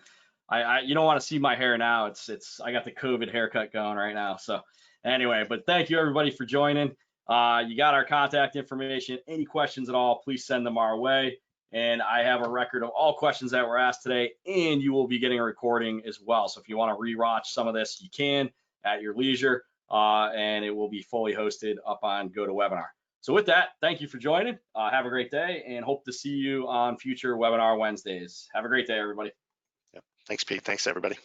A: you don't want to see my hair now. I got the COVID haircut going right now. So anyway, but thank you everybody for joining. You got our contact information. Any questions at all, please send them our way. And I have a record of all questions that were asked today, and you will be getting a recording as well. So if you want to rewatch some of this, you can at your leisure, and it will be fully hosted up on GoToWebinar. So with that, thank you for joining. Have a great day, and hope to see you on future webinar Wednesdays. Have a great day, everybody.
B: Yep. Thanks, Pete. Thanks, everybody.